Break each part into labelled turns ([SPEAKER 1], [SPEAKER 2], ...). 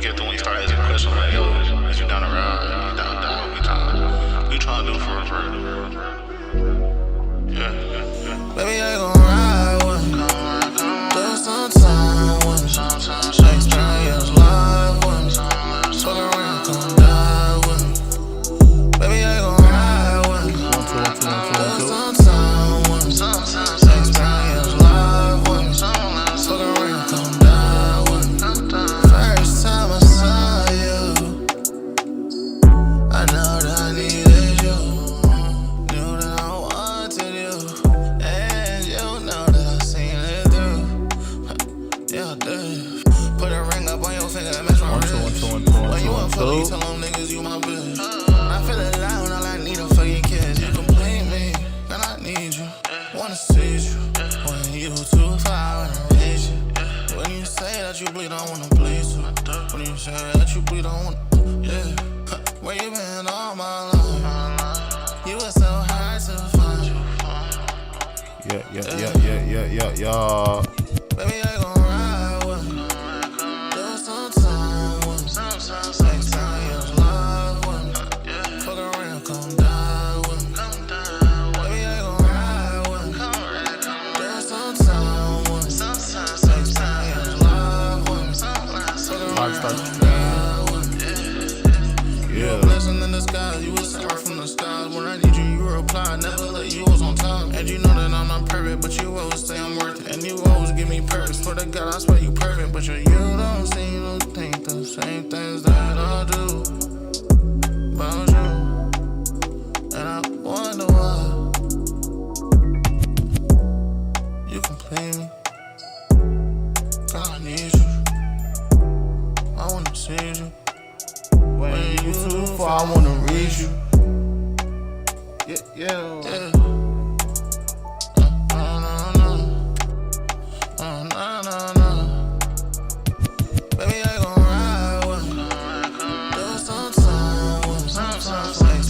[SPEAKER 1] get to when you start asking questions like, yo, is you down the ride? You down to die? What you trying to do for yeah.
[SPEAKER 2] Baby, I gon' ride with me. Do some time with me. Next time, yeah, live with me. Fuck around, come die with me. Baby, I gon' ride with me. Do some time with me. Next time, yeah, live with me. Fuck around, come die with me. First time I saw you, I know that I needed you. Knew that I wanted you. And you know that I seen it through. Yeah, I did. Put a ring up on your finger and match my wrist. When you want fuck, you tell them niggas you my bitch. I feel alive, all I need a fucking kiss. You complete me, and I need you. Wanna see you. When you too far, when I reach you. When you say that you bleed, I wanna bleed too. When you say that you bleed, I wanna, yeah. Where you been all my life? You were so hard to find.
[SPEAKER 3] Yeah.
[SPEAKER 2] Baby, I gon' ride with me. Do some time with me. Next time, yeah, live with me. Fuck around, come die with me. Baby, I gon' ride with me. Do some time with me. Next time, yeah, live with me. Fuck around, come die with me. You a blessing in disguise. You was sent right from the skies. When I need you, you reply. Never let you was on time. And you know that I'm not perfect, but you always say I'm worth it. And you always give me purpose. Swear to God, I swear you perfect, but you don't seem to think the same things that I do about you. And I wonder why you complete me. God, I need you. I wanna see you.
[SPEAKER 3] When you too far, I wanna reach you. Yeah.
[SPEAKER 2] Baby, I gon' ride with me. Do some time with me. Next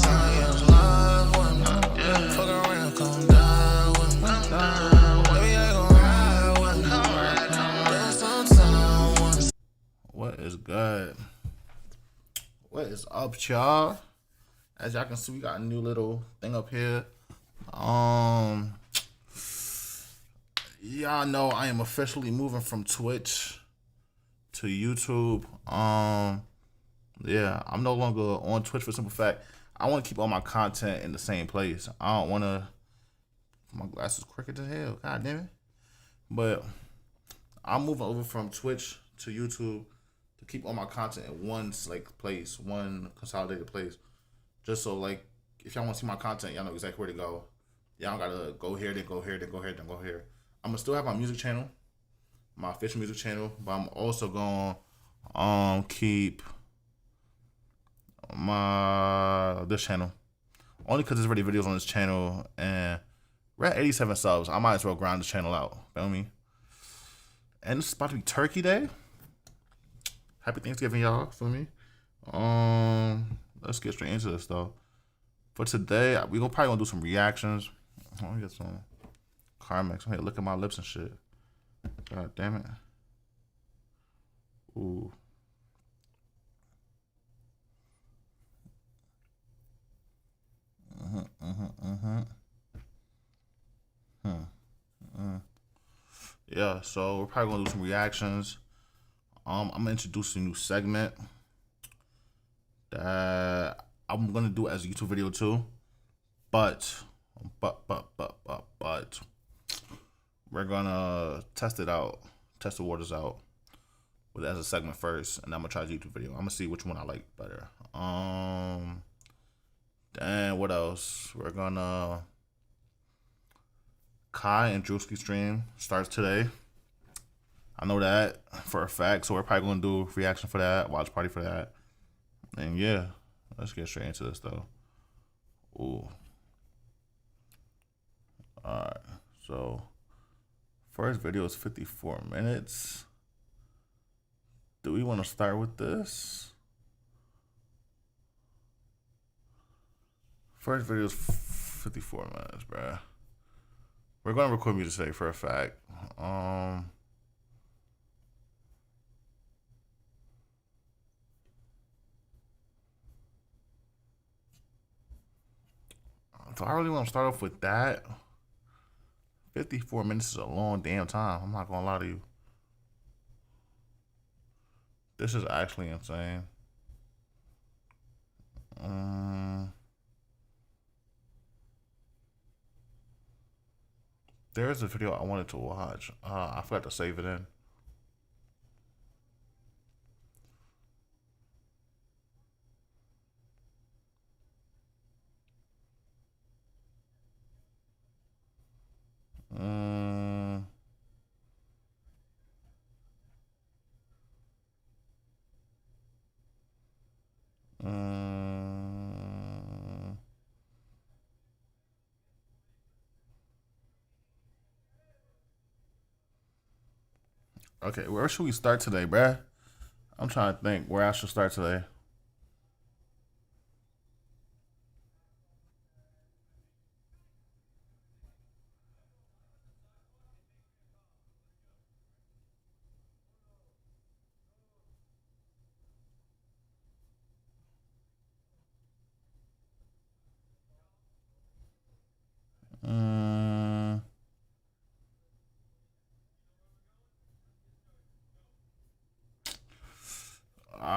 [SPEAKER 2] time, yeah, live with me. Fuck around, come die with me. Baby, I gon' ride with me. Do some time with me.
[SPEAKER 3] What is good? What is up, y'all? As y'all can see, we got a new little thing up here. Y'all know I am officially moving from Twitch to YouTube. Yeah, I'm no longer on Twitch for the simple fact I want to keep all my content in the same place. I don't want to. My glasses crooked as hell. God damn it. But I'm moving over from Twitch to YouTube to keep all my content in one place, one consolidated place. Just so if y'all want to see my content, y'all know exactly where to go. Y'all don't gotta go here, then go here, then go here, then go here. I'm gonna still have my music channel, my official music channel, but I'm also gonna keep this channel. Only because there's already videos on this channel and we're at 87 subs. I might as well grind this channel out. Feel me? And it's about to be Turkey Day. Happy Thanksgiving, y'all. Feel me? Let's get straight into this though. For today, we probably gonna do some reactions. Let me get some Carmex. I'm here, look at my lips and shit. God damn it. Ooh. Yeah, so we're probably gonna do some reactions. I'm gonna introduce a new segment that I'm gonna do as a YouTube video too. But we're gonna test it out, test the waters out with it as a segment first, and I'm gonna try the YouTube video. I'm gonna see which one I like better. Then what else? We're gonna Kai and Drewski stream starts today. I know that for a fact, so we're probably gonna do a reaction for that, watch party for that. And yeah, let's get straight into this though. Ooh. Alright, so first video is 54 minutes. Do we want to start with this? First video is 54 minutes, bruh. We're gonna record music today for a fact. Do I really want to start off with that? 54 minutes is a long damn time. I'm not gonna lie to you. This is actually insane. There's a video I wanted to watch. I forgot to save it in. Okay, where should we start today, bruh? I'm trying to think where I should start today.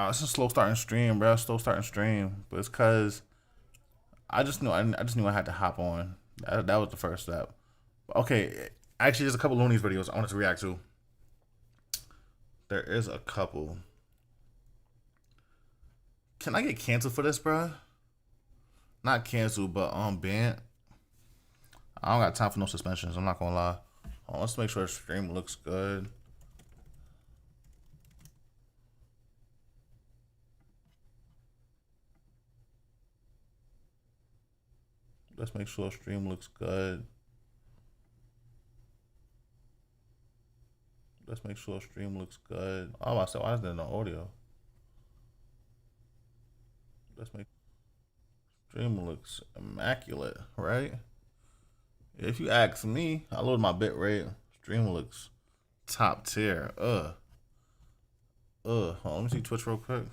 [SPEAKER 3] It's a slow starting stream, bro. Slow starting stream, but it's cause I just knew I had to hop on. That was the first step. Okay, actually, there's a couple Looney's videos I wanted to react to. There is a couple. Can I get canceled for this, bro? Not canceled, but banned. I don't got time for no suspensions. I'm not gonna lie. Let's make sure the stream looks good. Let's make sure the stream looks good. Let's make sure the stream looks good. Oh, I said, why is there no audio? Let's make stream looks immaculate, right? If you ask me, I load my bit rate. Stream looks top tier. Hold on, let me see Twitch real quick.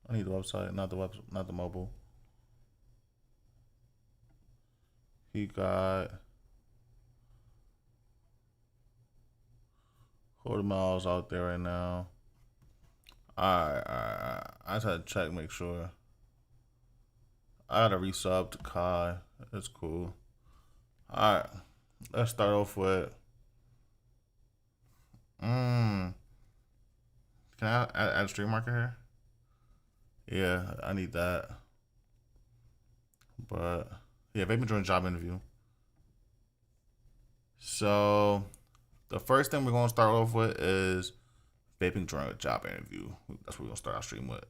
[SPEAKER 3] I need the website, not the mobile. He got quarter miles out there right now. Alright. I just had to check, make sure. I gotta resub to Kai. It's cool. Alright. Let's start off with Can I add a stream marker here? Yeah, I need that. But yeah, vaping during a job interview. So the first thing we're gonna start off with is vaping during a job interview. That's what we're gonna start our stream with.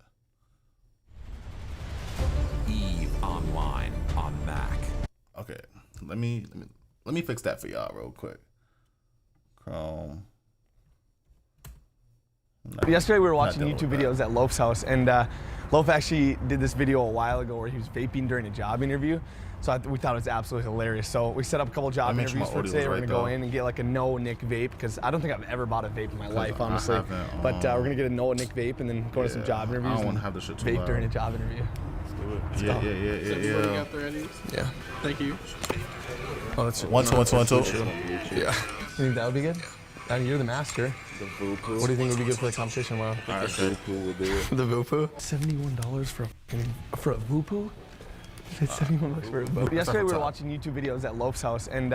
[SPEAKER 4] EVE Online on Mac.
[SPEAKER 3] Okay, let me fix that for y'all real quick. Chrome.
[SPEAKER 5] Yesterday we were watching YouTube videos at Loaf's house, and Loaf actually did this video a while ago where he was vaping during a job interview. So we thought it was absolutely hilarious. So we set up a couple job interviews for today. We're gonna go in and get like a no nick vape, because I don't think I've ever bought a vape in my life, honestly. But we're gonna get a no nick vape and then go to some job interviews.
[SPEAKER 3] I don't want to have this shit too
[SPEAKER 5] vape
[SPEAKER 3] loud.
[SPEAKER 5] during a job interview.
[SPEAKER 3] Let's do it. Yeah.
[SPEAKER 6] Everybody got the readies?
[SPEAKER 5] Yeah.
[SPEAKER 6] Thank you.
[SPEAKER 5] Oh, that's
[SPEAKER 3] 1 2 1 2 1 2.
[SPEAKER 5] Yeah. You think that would be good? I mean, you're the master.
[SPEAKER 7] The Vupu.
[SPEAKER 5] What do you think would be good for the competition tomorrow?
[SPEAKER 7] The Vupu will do it.
[SPEAKER 5] The Vupu? $71 for a Vupu? It's $71 for a Vupu. Yesterday we were watching YouTube videos at Loaf's house, and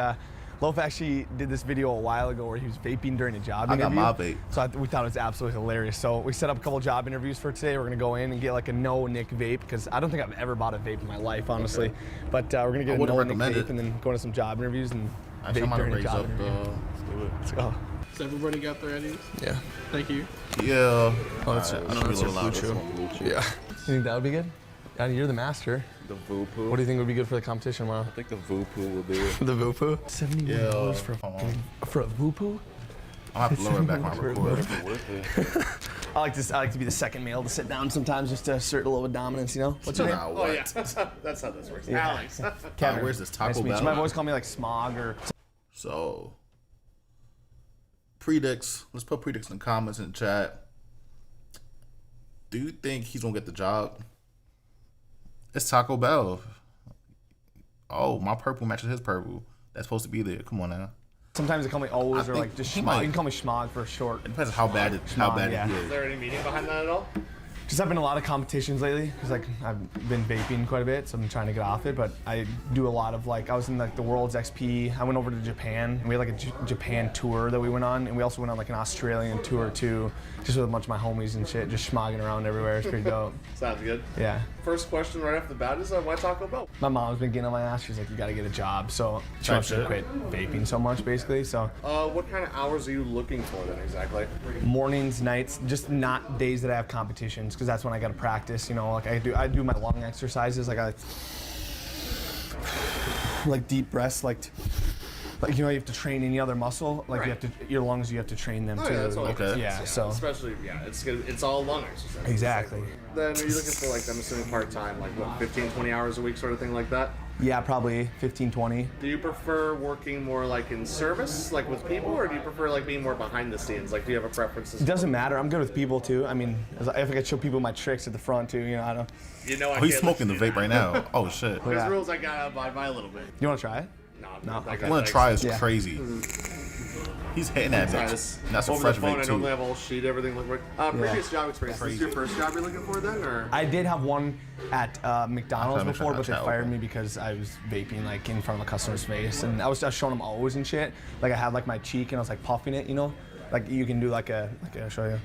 [SPEAKER 5] Loaf actually did this video a while ago where he was vaping during a job interview.
[SPEAKER 3] I got my vape.
[SPEAKER 5] So we thought it was absolutely hilarious. So we set up a couple job interviews for today. We're gonna go in and get like a no nick vape, because I don't think I've ever bought a vape in my life, honestly. But we're gonna get a no nick vape and then go to some job interviews and vape during a job interview.
[SPEAKER 3] Let's do it.
[SPEAKER 5] Let's go.
[SPEAKER 6] So everybody got the readies?
[SPEAKER 5] Yeah.
[SPEAKER 6] Thank you.
[SPEAKER 3] Yeah.
[SPEAKER 5] Oh, that's
[SPEAKER 3] I should be a little louder.
[SPEAKER 5] Yeah. You think that would be good? You're the master.
[SPEAKER 7] The Vupu.
[SPEAKER 5] What do you think would be good for the competition tomorrow?
[SPEAKER 7] I think the Vupu will do it.
[SPEAKER 5] The Vupu? $71 for a Vupu?
[SPEAKER 3] I'll have to lower it back when I record.
[SPEAKER 7] Worth it.
[SPEAKER 5] I like to be the second male to sit down sometimes just to assert a little bit of dominance, you know? What's your name?
[SPEAKER 3] Nah,
[SPEAKER 6] Oh
[SPEAKER 3] what?
[SPEAKER 6] yeah, that's how this works.
[SPEAKER 5] Yeah.
[SPEAKER 6] Alex.
[SPEAKER 5] Kevin.
[SPEAKER 3] where's this
[SPEAKER 5] Nice
[SPEAKER 3] Taco
[SPEAKER 5] to meet you.
[SPEAKER 3] Bell?
[SPEAKER 5] My boys call me like Smog or.
[SPEAKER 3] So, predicts. Let's put predicts in the comments in the chat. Do you think he's gonna get the job? It's Taco Bell. Oh, my purple matches his purple. That's supposed to be there. Come on now.
[SPEAKER 5] Sometimes they call me O's
[SPEAKER 3] I
[SPEAKER 5] or like
[SPEAKER 3] think
[SPEAKER 5] just
[SPEAKER 3] he
[SPEAKER 5] Schmog.
[SPEAKER 3] might-
[SPEAKER 5] You can call me Schmog for short.
[SPEAKER 3] It depends on how bad it
[SPEAKER 5] yeah.
[SPEAKER 3] he
[SPEAKER 6] Is
[SPEAKER 3] is.
[SPEAKER 6] there any meaning behind that at all?
[SPEAKER 5] Just I've been in a lot of competitions lately because like I've been vaping quite a bit, so I'm trying to get off it. But I do a lot of like I was in like the World's XP. I went over to Japan and we had like a Japan tour that we went on, and we also went on like an Australian tour too, just with a bunch of my homies and shit, just schmogging around everywhere. It's pretty dope.
[SPEAKER 6] Sounds good.
[SPEAKER 5] Yeah.
[SPEAKER 6] First question right off the bat is why Taco Bell?
[SPEAKER 5] My mom's been getting on my ass. She's like, you gotta get a job, so she
[SPEAKER 3] Type
[SPEAKER 5] wants me to
[SPEAKER 3] shit.
[SPEAKER 5] quit vaping so much, basically. So
[SPEAKER 6] What kind of hours are you looking for then exactly?
[SPEAKER 5] mornings, nights, just not days that I have competitions, because that's when I gotta practice. You know, like I do my lung exercises, like I like deep breaths, like you know, you have to train any other muscle, like you have to your lungs, you have to train them too.
[SPEAKER 6] Oh, yeah, that's all
[SPEAKER 5] Like,
[SPEAKER 3] okay.
[SPEAKER 5] Yeah, so
[SPEAKER 6] Especially, it's all lung exercise.
[SPEAKER 5] exactly.
[SPEAKER 6] Then are you looking for like, I'm assuming part-time, like what, 15, 20 hours a week sort of thing like that?
[SPEAKER 5] Yeah, probably 15, 20.
[SPEAKER 6] Do you prefer working more like in service, like with people, or do you prefer like being more behind the scenes? Like, do you have a preference?
[SPEAKER 5] It doesn't matter. I'm good with people too. I mean, if I could show people my tricks at the front too, you know, I don't.
[SPEAKER 6] You know, I
[SPEAKER 3] Oh, he's
[SPEAKER 6] can't
[SPEAKER 3] smoking the
[SPEAKER 6] let you
[SPEAKER 3] vape
[SPEAKER 6] do
[SPEAKER 3] right
[SPEAKER 6] that.
[SPEAKER 3] now. Oh shit.
[SPEAKER 6] There's
[SPEAKER 5] Yeah.
[SPEAKER 6] rules I gotta abide by a little bit.
[SPEAKER 5] You want to try it?
[SPEAKER 6] No,
[SPEAKER 5] okay.
[SPEAKER 3] I want to try is
[SPEAKER 5] Yeah.
[SPEAKER 3] crazy. He's hitting that
[SPEAKER 6] Try
[SPEAKER 3] bitch.
[SPEAKER 6] this.
[SPEAKER 3] And that's a
[SPEAKER 6] Over
[SPEAKER 3] fresh
[SPEAKER 6] the phone, I
[SPEAKER 3] vape
[SPEAKER 6] normally
[SPEAKER 3] too.
[SPEAKER 6] have a whole sheet, everything look right. Previous job experience. Is this your first job you're looking for then, or?
[SPEAKER 5] I did have one at McDonald's
[SPEAKER 3] I'm trying to
[SPEAKER 5] before,
[SPEAKER 3] make
[SPEAKER 5] but
[SPEAKER 3] sure
[SPEAKER 5] they
[SPEAKER 3] that
[SPEAKER 5] fired
[SPEAKER 3] chat
[SPEAKER 5] me because I was vaping like in front of a customer's face, and I was just showing them O's and shit. Like I had like my cheek and I was like puffing it, you know. Like you can do like I'll show you.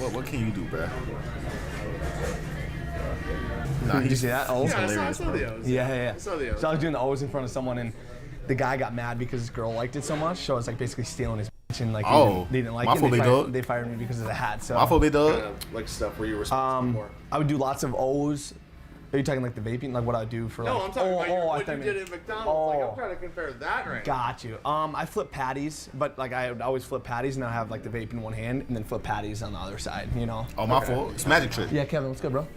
[SPEAKER 3] What can you do, bro? Nah,
[SPEAKER 5] Did you see that? O's.
[SPEAKER 6] Yeah, I
[SPEAKER 3] hilarious,
[SPEAKER 6] saw the
[SPEAKER 3] bro.
[SPEAKER 6] O's.
[SPEAKER 5] Yeah.
[SPEAKER 6] I saw the O's.
[SPEAKER 5] So I was doing the O's in front of someone, and the guy got mad because his girl liked it so much. So I was like basically stealing his bitch, and like
[SPEAKER 3] Oh,
[SPEAKER 5] they didn't like
[SPEAKER 3] my
[SPEAKER 5] it. and
[SPEAKER 3] fault, big dog.
[SPEAKER 5] They fired me because of the hat. So
[SPEAKER 3] My fault, big dog.
[SPEAKER 6] Kind of like stuff where you were responsible for.
[SPEAKER 5] I would do lots of O's. Are you talking like the vaping, like what I would do for?
[SPEAKER 6] No,
[SPEAKER 5] like,
[SPEAKER 6] I'm talking about
[SPEAKER 5] I
[SPEAKER 6] what
[SPEAKER 5] thought
[SPEAKER 6] you
[SPEAKER 5] you
[SPEAKER 6] did
[SPEAKER 5] meant-
[SPEAKER 6] at McDonald's. Like,
[SPEAKER 5] Oh.
[SPEAKER 6] I'm trying to compare that right now.
[SPEAKER 5] Got you. I flip patties, but like I would always flip patties, and I have like the vape in one hand, and then flip patties on the other side. You know.
[SPEAKER 3] Oh, my fault. It's magic trick.
[SPEAKER 5] Yeah, Kevin, what's good, bro?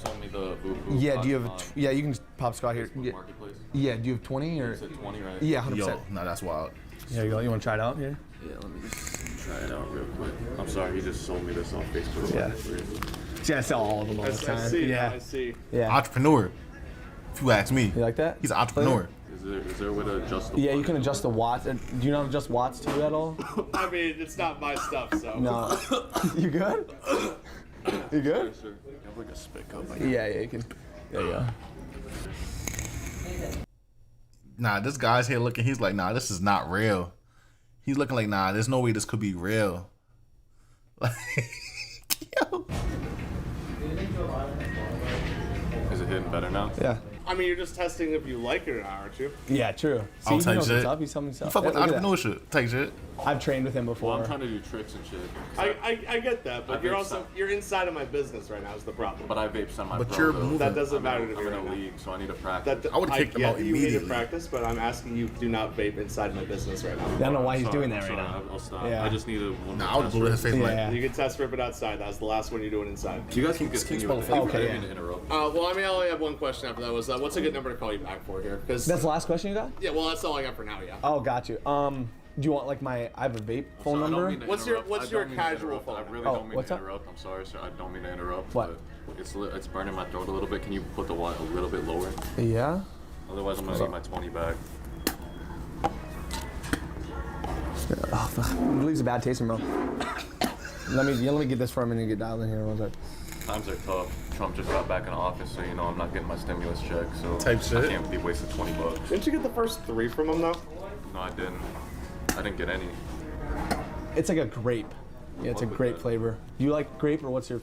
[SPEAKER 8] Show me the Vupu.
[SPEAKER 5] Yeah, do you have yeah, you can just pop Scott here. Yeah,
[SPEAKER 8] Marketplace?
[SPEAKER 5] yeah, do you have 20 or?
[SPEAKER 8] You said 20, right?
[SPEAKER 5] Yeah, 100%.
[SPEAKER 3] Yo, no, that's wild.
[SPEAKER 5] There you go. You want to try it out here?
[SPEAKER 8] Yeah, let me just try it out real quick. I'm sorry, he just sold me this on Facebook.
[SPEAKER 5] Yeah. See, I sell all of them all the
[SPEAKER 6] I
[SPEAKER 5] time.
[SPEAKER 6] see.
[SPEAKER 5] Yeah,
[SPEAKER 6] I see.
[SPEAKER 5] yeah.
[SPEAKER 3] Entrepreneur. If you ask me.
[SPEAKER 5] You like that?
[SPEAKER 3] He's an entrepreneur.
[SPEAKER 8] Is there a way to adjust the
[SPEAKER 5] Yeah, you can adjust the watts. Do you know how to adjust watts too at all?
[SPEAKER 6] I mean, it's not my stuff, so.
[SPEAKER 5] No. You good? You good?
[SPEAKER 8] Sir, you have like a spit cup.
[SPEAKER 5] Yeah, you can. There you go.
[SPEAKER 3] Nah, this guy's here looking. He's like, nah, this is not real. He's looking like, nah, there's no way this could be real. Like, yo.
[SPEAKER 8] Is it hitting better now?
[SPEAKER 5] Yeah.
[SPEAKER 6] I mean, you're just testing if you like it or not, aren't you?
[SPEAKER 5] Yeah, true. See,
[SPEAKER 3] I'll
[SPEAKER 5] he
[SPEAKER 3] type
[SPEAKER 5] knows
[SPEAKER 3] shit.
[SPEAKER 5] what's up. He's telling me
[SPEAKER 3] You
[SPEAKER 5] stuff.
[SPEAKER 3] fuck with
[SPEAKER 5] Yeah, look at that.
[SPEAKER 3] entrepreneurship. Take shit.
[SPEAKER 5] I've trained with him
[SPEAKER 8] Well,
[SPEAKER 5] before.
[SPEAKER 8] I'm trying to do tricks and shit.
[SPEAKER 6] I get that, but
[SPEAKER 8] I
[SPEAKER 6] you're
[SPEAKER 8] vape
[SPEAKER 6] also
[SPEAKER 8] some.
[SPEAKER 6] you're inside of my business right now is the problem.
[SPEAKER 8] But I vape semi-pro.
[SPEAKER 3] But you're
[SPEAKER 8] though.
[SPEAKER 3] moving.
[SPEAKER 6] That doesn't matter to me
[SPEAKER 8] I'm in
[SPEAKER 6] right
[SPEAKER 8] a
[SPEAKER 6] now.
[SPEAKER 8] league, so I need to practice.
[SPEAKER 6] That
[SPEAKER 3] I would've kicked him
[SPEAKER 6] get
[SPEAKER 3] out
[SPEAKER 6] you need to
[SPEAKER 3] immediately.
[SPEAKER 6] practice, but I'm asking you do not vape inside my business right now.
[SPEAKER 5] I don't know why he's
[SPEAKER 8] Sorry,
[SPEAKER 5] doing
[SPEAKER 8] I'm
[SPEAKER 5] that right
[SPEAKER 8] sorry,
[SPEAKER 5] now.
[SPEAKER 8] I'll stop.
[SPEAKER 5] Yeah.
[SPEAKER 8] I just need a one
[SPEAKER 3] Nah, I
[SPEAKER 8] more
[SPEAKER 3] would have
[SPEAKER 8] test
[SPEAKER 3] blew his
[SPEAKER 8] rip.
[SPEAKER 3] face like,
[SPEAKER 5] Yeah.
[SPEAKER 6] You can test rip it outside. That was the last one you're doing inside.
[SPEAKER 8] You guys can continue with it.
[SPEAKER 5] Okay,
[SPEAKER 8] I
[SPEAKER 5] yeah.
[SPEAKER 8] didn't mean to interrupt.
[SPEAKER 6] Well, I mean, I only have one question after that. Was what's a good number to call you back for here? Because
[SPEAKER 5] That's the last question you got?
[SPEAKER 6] yeah, well, that's all I got for now. Yeah.
[SPEAKER 5] Oh, got you. Do you want like I have a vape phone
[SPEAKER 8] So I don't
[SPEAKER 5] number?
[SPEAKER 8] mean to
[SPEAKER 6] What's your-
[SPEAKER 8] interrupt.
[SPEAKER 6] what's
[SPEAKER 8] I
[SPEAKER 6] your
[SPEAKER 8] don't mean to
[SPEAKER 6] casual
[SPEAKER 8] interrupt.
[SPEAKER 6] phone
[SPEAKER 8] I
[SPEAKER 6] number?
[SPEAKER 8] really
[SPEAKER 5] Oh,
[SPEAKER 8] don't mean
[SPEAKER 5] what's
[SPEAKER 8] to
[SPEAKER 5] up?
[SPEAKER 8] interrupt. I'm sorry, sir. I don't mean to interrupt.
[SPEAKER 5] What?
[SPEAKER 8] But it's burning my throat a little bit. Can you put the watt a little bit lower?
[SPEAKER 5] Yeah.
[SPEAKER 8] Otherwise, I'm gonna need my 20 back.
[SPEAKER 5] Oh, fuck. It leaves a bad taste in my mouth. let me get this for a minute and get dialed in here. One sec.
[SPEAKER 8] Times are tough. Trump just got back in office, so you know I'm not getting my stimulus check. So
[SPEAKER 3] Type shit.
[SPEAKER 8] I can't be wasting 20 bucks.
[SPEAKER 6] Didn't you get the first 3 from him though?
[SPEAKER 8] No, I didn't. I didn't get any.
[SPEAKER 5] It's like a grape. Yeah, it's a
[SPEAKER 8] What with
[SPEAKER 5] grape
[SPEAKER 8] that?
[SPEAKER 5] flavor. Do you like grape or what's your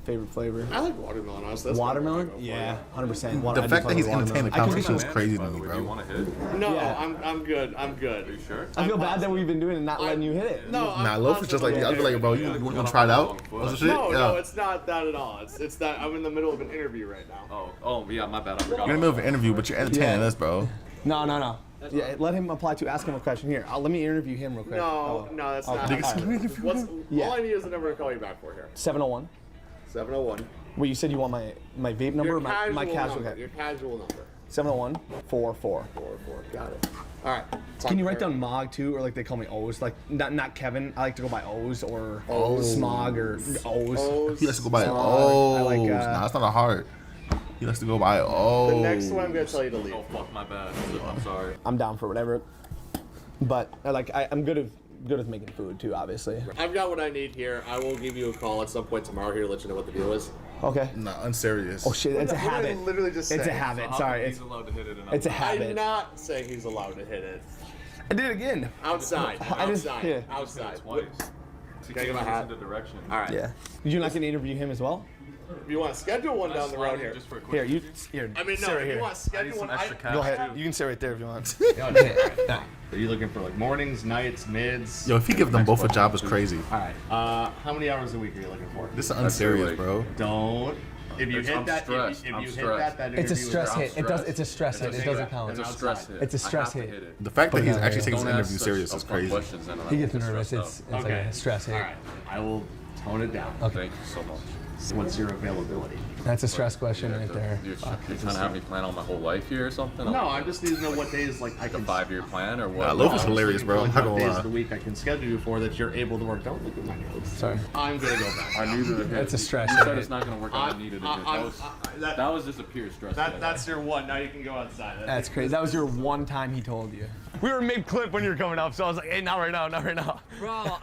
[SPEAKER 5] favorite flavor?
[SPEAKER 6] I like watermelon. Honestly, that's
[SPEAKER 5] Watermelon?
[SPEAKER 6] what I'm
[SPEAKER 5] Yeah, 100%.
[SPEAKER 3] The fact that he's entertaining the
[SPEAKER 5] I could
[SPEAKER 3] conversation is
[SPEAKER 5] be-
[SPEAKER 3] crazy
[SPEAKER 8] By
[SPEAKER 3] to
[SPEAKER 8] the
[SPEAKER 3] me,
[SPEAKER 8] way, do you
[SPEAKER 3] bro.
[SPEAKER 8] want to hit?
[SPEAKER 6] going for. No,
[SPEAKER 5] Yeah.
[SPEAKER 6] I'm good. I'm
[SPEAKER 8] Are you
[SPEAKER 6] good.
[SPEAKER 8] sure?
[SPEAKER 5] I feel bad that we've been doing it and not letting you hit it.
[SPEAKER 6] No,
[SPEAKER 3] Nah, Loaf is just like, I'd be like, bro, you want to try it out? Or some shit?
[SPEAKER 6] No,
[SPEAKER 3] Yeah.
[SPEAKER 6] no, it's not that at all. It's that I'm in the middle of an interview right now.
[SPEAKER 8] Oh, yeah, my bad. I forgot.
[SPEAKER 3] You're in the middle of an interview, but you're entertaining
[SPEAKER 5] Yeah.
[SPEAKER 3] us, bro.
[SPEAKER 5] No. Yeah, let him apply to. Ask him a question. Here, let me interview him real quick.
[SPEAKER 6] No, that's not.
[SPEAKER 5] All
[SPEAKER 6] All I need is the number to call you back for here.
[SPEAKER 5] 701.
[SPEAKER 6] 701.
[SPEAKER 5] Wait, you said you want my vape number
[SPEAKER 6] Your
[SPEAKER 5] or my casual?
[SPEAKER 6] number. Your casual number.
[SPEAKER 5] 701 44.
[SPEAKER 6] 44. Got it. All right.
[SPEAKER 5] Can you write down Mog too, or like they call me O's? Like not Kevin. I like to go by O's or Smog or O's.
[SPEAKER 3] He likes to go by
[SPEAKER 5] Smog. I like,
[SPEAKER 3] Nah, that's not a heart. He likes to go by
[SPEAKER 6] The next one I'm gonna tell you to leave.
[SPEAKER 8] Oh fuck, my bad. I'm sorry.
[SPEAKER 5] I'm down for whatever. But I'm good with making food too, obviously.
[SPEAKER 6] I've got what I need here. I will give you a call at some point tomorrow here to let you know what the deal is.
[SPEAKER 5] Okay.
[SPEAKER 3] Nah, unserious.
[SPEAKER 5] Oh shit, it's a
[SPEAKER 6] What did I
[SPEAKER 5] habit.
[SPEAKER 6] literally just
[SPEAKER 5] It's
[SPEAKER 6] say?
[SPEAKER 5] a habit.
[SPEAKER 8] So
[SPEAKER 5] Sorry,
[SPEAKER 8] he's allowed to hit it.
[SPEAKER 5] it's a
[SPEAKER 6] I'm
[SPEAKER 5] habit.
[SPEAKER 6] not saying he's allowed to hit it.
[SPEAKER 5] I did it again.
[SPEAKER 6] Outside.
[SPEAKER 5] I just-
[SPEAKER 6] Outside.
[SPEAKER 5] yeah.
[SPEAKER 6] Outside.
[SPEAKER 8] Twice.
[SPEAKER 6] Can I get my hat?
[SPEAKER 8] The direction.
[SPEAKER 6] All right.
[SPEAKER 5] Yeah. You're not gonna interview him as well?
[SPEAKER 6] If you want to schedule one down the road here.
[SPEAKER 8] Just for a quick
[SPEAKER 5] Here,
[SPEAKER 6] I mean, no.
[SPEAKER 5] sit right
[SPEAKER 6] If
[SPEAKER 5] here.
[SPEAKER 6] you want to
[SPEAKER 8] I need
[SPEAKER 6] schedule
[SPEAKER 8] some
[SPEAKER 6] one,
[SPEAKER 8] extra cash.
[SPEAKER 5] Go ahead.
[SPEAKER 8] too.
[SPEAKER 5] You can sit right there if you want.
[SPEAKER 6] Are you looking for like mornings, nights, mids?
[SPEAKER 3] Yo, if he give them both a job, it's crazy.
[SPEAKER 6] All right. How many hours a week are you looking for?
[SPEAKER 3] This is unserious,
[SPEAKER 8] really-
[SPEAKER 3] bro.
[SPEAKER 6] Don't. If you
[SPEAKER 8] I'm
[SPEAKER 6] hit that,
[SPEAKER 8] stressed.
[SPEAKER 6] if you
[SPEAKER 8] I'm
[SPEAKER 6] hit
[SPEAKER 8] stressed.
[SPEAKER 6] that
[SPEAKER 5] It's a
[SPEAKER 6] interview is
[SPEAKER 5] stress
[SPEAKER 6] out.
[SPEAKER 5] hit. It's a stress hit. It doesn't count.
[SPEAKER 8] It's a stress hit.
[SPEAKER 5] It's a stress
[SPEAKER 8] I have to
[SPEAKER 5] hit.
[SPEAKER 8] hit it.
[SPEAKER 3] The fact that he's
[SPEAKER 5] Yeah,
[SPEAKER 3] actually
[SPEAKER 5] yeah.
[SPEAKER 3] taking his
[SPEAKER 8] Don't
[SPEAKER 3] interview
[SPEAKER 8] ask
[SPEAKER 3] serious
[SPEAKER 8] such
[SPEAKER 3] is
[SPEAKER 8] upfront
[SPEAKER 3] crazy.
[SPEAKER 8] questions, and then
[SPEAKER 5] He
[SPEAKER 8] I
[SPEAKER 5] gets
[SPEAKER 8] get
[SPEAKER 5] nervous.
[SPEAKER 8] stressed
[SPEAKER 5] It's
[SPEAKER 8] out.
[SPEAKER 5] like a stress hit.
[SPEAKER 6] All right. I will tone it down.
[SPEAKER 5] Okay.
[SPEAKER 8] Thank you so much.
[SPEAKER 6] What's your availability?
[SPEAKER 5] That's a stress question right there.
[SPEAKER 8] You're trying to have me plan all my whole life here or something?
[SPEAKER 6] No, I just need to know what days like I
[SPEAKER 8] Like a
[SPEAKER 6] can.
[SPEAKER 8] 5-year plan or what?
[SPEAKER 3] Nah, Loaf is hilarious, bro. I'm
[SPEAKER 6] Like
[SPEAKER 3] not
[SPEAKER 6] what
[SPEAKER 3] gonna
[SPEAKER 6] days of the
[SPEAKER 3] lie.
[SPEAKER 6] week I can schedule you for that you're able to work. Don't look at my notes.
[SPEAKER 5] Sorry.
[SPEAKER 6] I'm gonna go back.
[SPEAKER 8] I needed a hit.
[SPEAKER 5] That's a stress
[SPEAKER 8] You
[SPEAKER 5] hit.
[SPEAKER 8] said it's not going to work out. I needed a hit. That was just a pure stress hit.
[SPEAKER 6] That's your one. Now you can go outside.
[SPEAKER 5] That's crazy. That was your one time he told you. We were mid-clip when you were coming up, so I was like, hey, not right now, not right now.
[SPEAKER 9] Bro,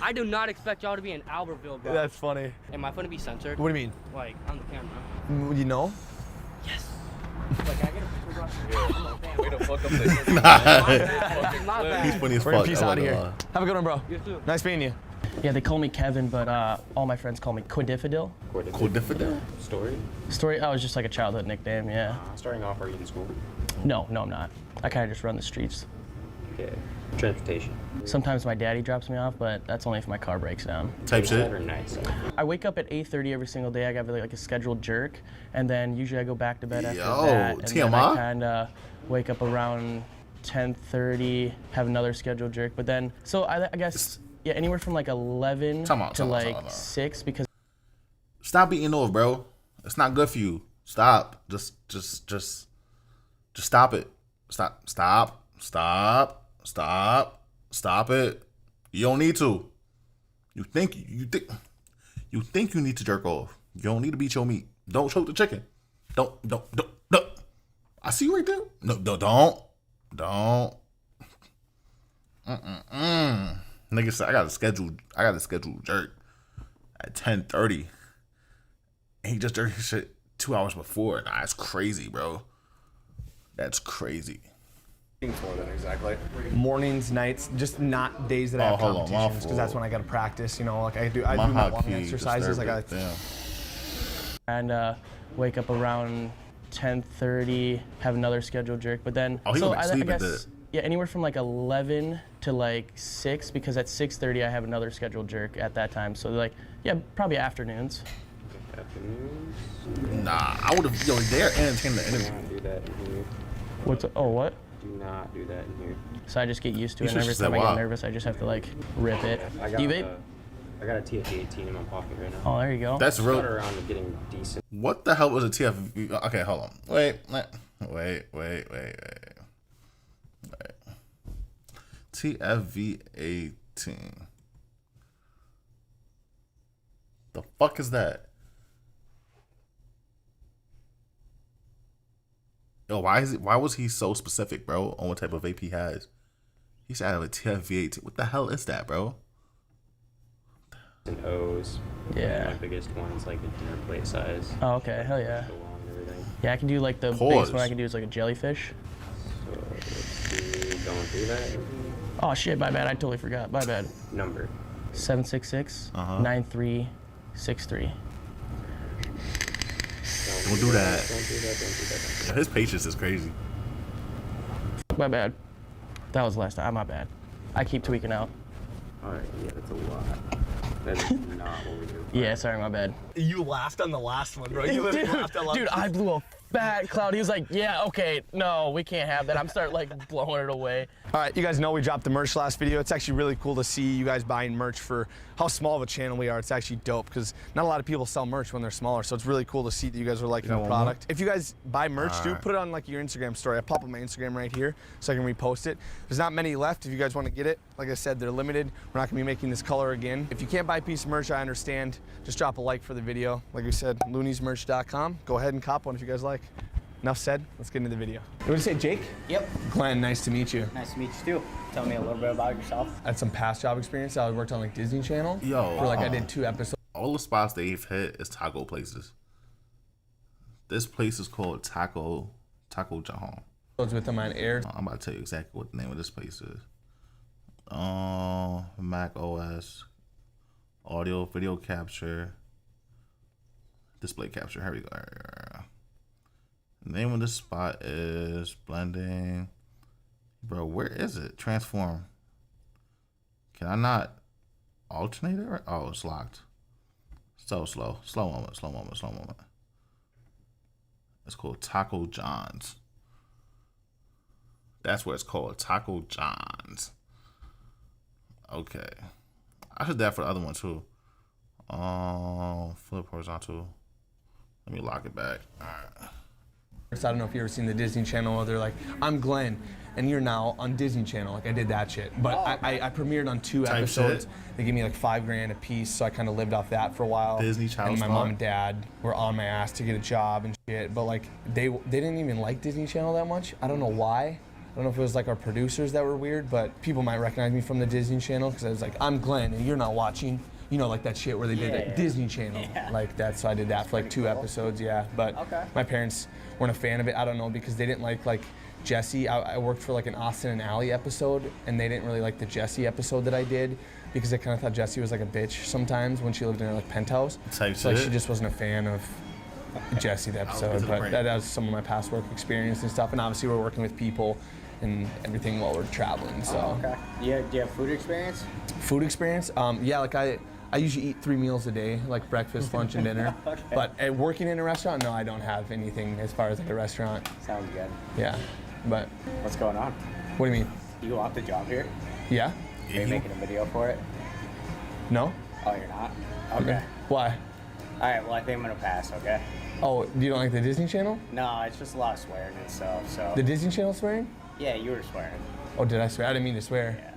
[SPEAKER 9] I do not expect y'all to be in Albertville, bro.
[SPEAKER 5] That's funny.
[SPEAKER 9] Am I gonna be censored?
[SPEAKER 5] What do you mean?
[SPEAKER 9] Like, on the camera?
[SPEAKER 5] You know?
[SPEAKER 9] Yes. Like, can I get a picture, bro?
[SPEAKER 8] Way to fuck up the
[SPEAKER 9] My bad. My bad.
[SPEAKER 3] He's funny as
[SPEAKER 5] We're
[SPEAKER 3] fuck.
[SPEAKER 5] gonna peace
[SPEAKER 3] I
[SPEAKER 5] out of
[SPEAKER 3] ain't
[SPEAKER 5] here.
[SPEAKER 3] gonna lie.
[SPEAKER 5] Have a good one, bro.
[SPEAKER 9] You too.
[SPEAKER 5] Nice meeting you.
[SPEAKER 9] Yeah, they call me Kevin, but all my friends call me Quidifidil.
[SPEAKER 3] Codifidel?
[SPEAKER 9] Story, I was just like a childhood nickname, yeah.
[SPEAKER 10] Starting off, are you in school?
[SPEAKER 9] No, I'm not. I kind of just run the streets.
[SPEAKER 10] Okay. Transportation.
[SPEAKER 9] Sometimes my daddy drops me off, but that's only if my car breaks down.
[SPEAKER 3] Type shit.
[SPEAKER 10] Or nights?
[SPEAKER 9] I wake up at 8:30 every single day. I got like a scheduled jerk, and then usually I go back to bed after
[SPEAKER 3] Yo,
[SPEAKER 9] that. And then
[SPEAKER 3] TMI?
[SPEAKER 9] I kind of wake up around 10:30, have another scheduled jerk. But then, so I guess yeah, anywhere from like 11
[SPEAKER 3] Time out,
[SPEAKER 9] to
[SPEAKER 3] time out,
[SPEAKER 9] like
[SPEAKER 3] time out.
[SPEAKER 9] 6 because
[SPEAKER 3] Stop eating off, bro. It's not good for you. Stop. Just stop it. Stop it. You don't need to. You think you need to jerk off. You don't need to beat your meat. Don't choke the chicken. Don't. I see you right there. No, don't. Nigga said I got a scheduled jerk at 10:30. And he just jerked his shit 2 hours before. Nah, that's crazy, bro. That's crazy.
[SPEAKER 6] For then exactly.
[SPEAKER 5] Mornings, nights, just not days that I have
[SPEAKER 3] hold on, my
[SPEAKER 5] competitions, because that's
[SPEAKER 3] fault.
[SPEAKER 5] when I gotta practice. You know, like I do my
[SPEAKER 3] hot
[SPEAKER 5] walking
[SPEAKER 3] key
[SPEAKER 5] exercises. I
[SPEAKER 3] disturbed
[SPEAKER 5] gotta.
[SPEAKER 3] it. Damn.
[SPEAKER 9] and wake up around 10:30, have another scheduled jerk. But then,
[SPEAKER 3] Oh, he
[SPEAKER 9] so
[SPEAKER 3] went to
[SPEAKER 9] I
[SPEAKER 3] sleep at
[SPEAKER 9] guess yeah, anywhere from like 11 to like 6 because at 6:30 I have another scheduled jerk at that time. So like yeah, probably afternoons.
[SPEAKER 10] Afternoons?
[SPEAKER 3] Nah, I would have. Yo, they're entertaining the
[SPEAKER 10] Do
[SPEAKER 3] interview.
[SPEAKER 10] not do that in here.
[SPEAKER 9] What?
[SPEAKER 10] Do not do that in here.
[SPEAKER 9] So I just get used to
[SPEAKER 3] You
[SPEAKER 9] it. And
[SPEAKER 3] should
[SPEAKER 9] every
[SPEAKER 3] say
[SPEAKER 9] time I
[SPEAKER 3] wow.
[SPEAKER 9] get nervous, I just have to like rip it.
[SPEAKER 10] I
[SPEAKER 9] Do you vape?
[SPEAKER 10] I got a TFE 18 in my pocket right now.
[SPEAKER 9] Oh, there you go.
[SPEAKER 3] That's
[SPEAKER 10] Start
[SPEAKER 3] real.
[SPEAKER 10] around to getting decent.
[SPEAKER 3] What the hell was a TF? Okay, hold on. Wait. TFV 18. The fuck is that? Yo, why was he so specific, bro, on what type of vape he has? He said I have a TFV 18. What the hell is that, bro?
[SPEAKER 10] And O's.
[SPEAKER 9] Yeah.
[SPEAKER 10] My biggest one's like a dinner plate size.
[SPEAKER 9] Oh, okay. Hell yeah.
[SPEAKER 10] Go long and everything.
[SPEAKER 9] Yeah, I can do like the
[SPEAKER 3] Pause.
[SPEAKER 9] biggest one I can do is like a jellyfish.
[SPEAKER 10] So let's see, going through that.
[SPEAKER 9] Oh shit, my bad. I totally forgot. My bad.
[SPEAKER 10] Number.
[SPEAKER 9] 766
[SPEAKER 3] Uh-huh.
[SPEAKER 9] 9363.
[SPEAKER 3] Don't do that.
[SPEAKER 10] Don't do that.
[SPEAKER 3] His patience is crazy.
[SPEAKER 9] My bad. That was the last time. My bad. I keep tweaking out.
[SPEAKER 10] Alright, yeah, that's a lot. That is not what we do.
[SPEAKER 9] Yeah, sorry, my bad.
[SPEAKER 5] You laughed on the last one, bro. You literally laughed a lot.
[SPEAKER 9] Dude, I blew a bat, Cloud. He was like, yeah, okay, no, we can't have that. I'm start like blowing it away.
[SPEAKER 5] All right, you guys know we dropped the merch last video. It's actually really cool to see you guys buying merch for how small of a channel we are. It's actually dope because not a lot of people sell merch when they're smaller, so it's really cool to see that you guys are liking the product. If you guys buy merch, dude, put it on like your Instagram story. I pop up my Instagram right here so I can repost it. There's not many left if you guys want to get it. Like I said, they're limited. We're not gonna be making this color again. If you can't buy a piece of merch, I understand. Just drop a like for the video. Like we said, looniesmerch.com. Go ahead and cop one if you guys like. Enough said, let's get into the video. You want to say Jake?
[SPEAKER 11] Yep.
[SPEAKER 5] Glenn, nice to meet you.
[SPEAKER 11] Nice to meet you too. Tell me a little bit about yourself.
[SPEAKER 5] I had some past job experience. I worked on like Disney Channel.
[SPEAKER 3] Yo.
[SPEAKER 5] Where like I did 2 episodes.
[SPEAKER 3] All the spots they've hit is taco places. This place is called Taco John.
[SPEAKER 5] With them on air.
[SPEAKER 3] I'm about to tell you exactly what the name of this place is. Mac OS, audio, video capture, display capture. Here we go. The name of this spot is blending. Bro, where is it? Transform. Can I not alternate it? Oh, it's locked. So slow. Slow moment. It's called Taco John's. That's what it's called. Taco John's. Okay. I should do that for the other one too. Flip horizontal. Let me lock it back. All right.
[SPEAKER 5] I don't know if you ever seen the Disney Channel where they're like, I'm Glenn, and you're now on Disney Channel. Like I did that shit. But I premiered on 2 episodes. They gave me like $5,000 a piece, so I kind of lived off that for a while.
[SPEAKER 3] Disney Channel.
[SPEAKER 5] And my mom and dad were on my ass to get a job and shit. But like they didn't even like Disney Channel that much. I don't know why. I don't know if it was like our producers that were weird, but people might recognize me from the Disney Channel because I was like, I'm Glenn, and you're not watching. You know, like that shit where they did like Disney Channel, like that. So I did that for like 2 episodes, yeah. But my parents weren't a fan of it. I don't know, because they didn't like Jesse. I worked for like an Austin and Ally episode, and they didn't really like the Jesse episode that I did because they kind of thought Jesse was like a bitch sometimes when she lived in her like penthouse. So like she just wasn't a fan of Jesse the episode. But that was some of my past work experience and stuff. And obviously we're working with people and everything while we're traveling. So.
[SPEAKER 11] Do you have food experience?
[SPEAKER 5] Food experience? Yeah, like I usually eat 3 meals a day, like breakfast, lunch, and dinner. But working in a restaurant, no, I don't have anything as far as like a restaurant.
[SPEAKER 11] Sounds good.
[SPEAKER 5] Yeah, but.
[SPEAKER 11] What's going on?
[SPEAKER 5] What do you mean?
[SPEAKER 11] You go off the job here?
[SPEAKER 5] Yeah.
[SPEAKER 11] Are you making a video for it?
[SPEAKER 5] No.
[SPEAKER 11] Oh, you're not? Okay.
[SPEAKER 5] Why?
[SPEAKER 11] All right, well, I think I'm gonna pass, okay?
[SPEAKER 5] Oh, you don't like the Disney Channel?
[SPEAKER 11] No, it's just a lot of swearing and stuff, so.
[SPEAKER 5] The Disney Channel swearing?
[SPEAKER 11] Yeah, you were swearing.
[SPEAKER 5] Oh, did I swear? I didn't mean to swear.
[SPEAKER 11] Yeah.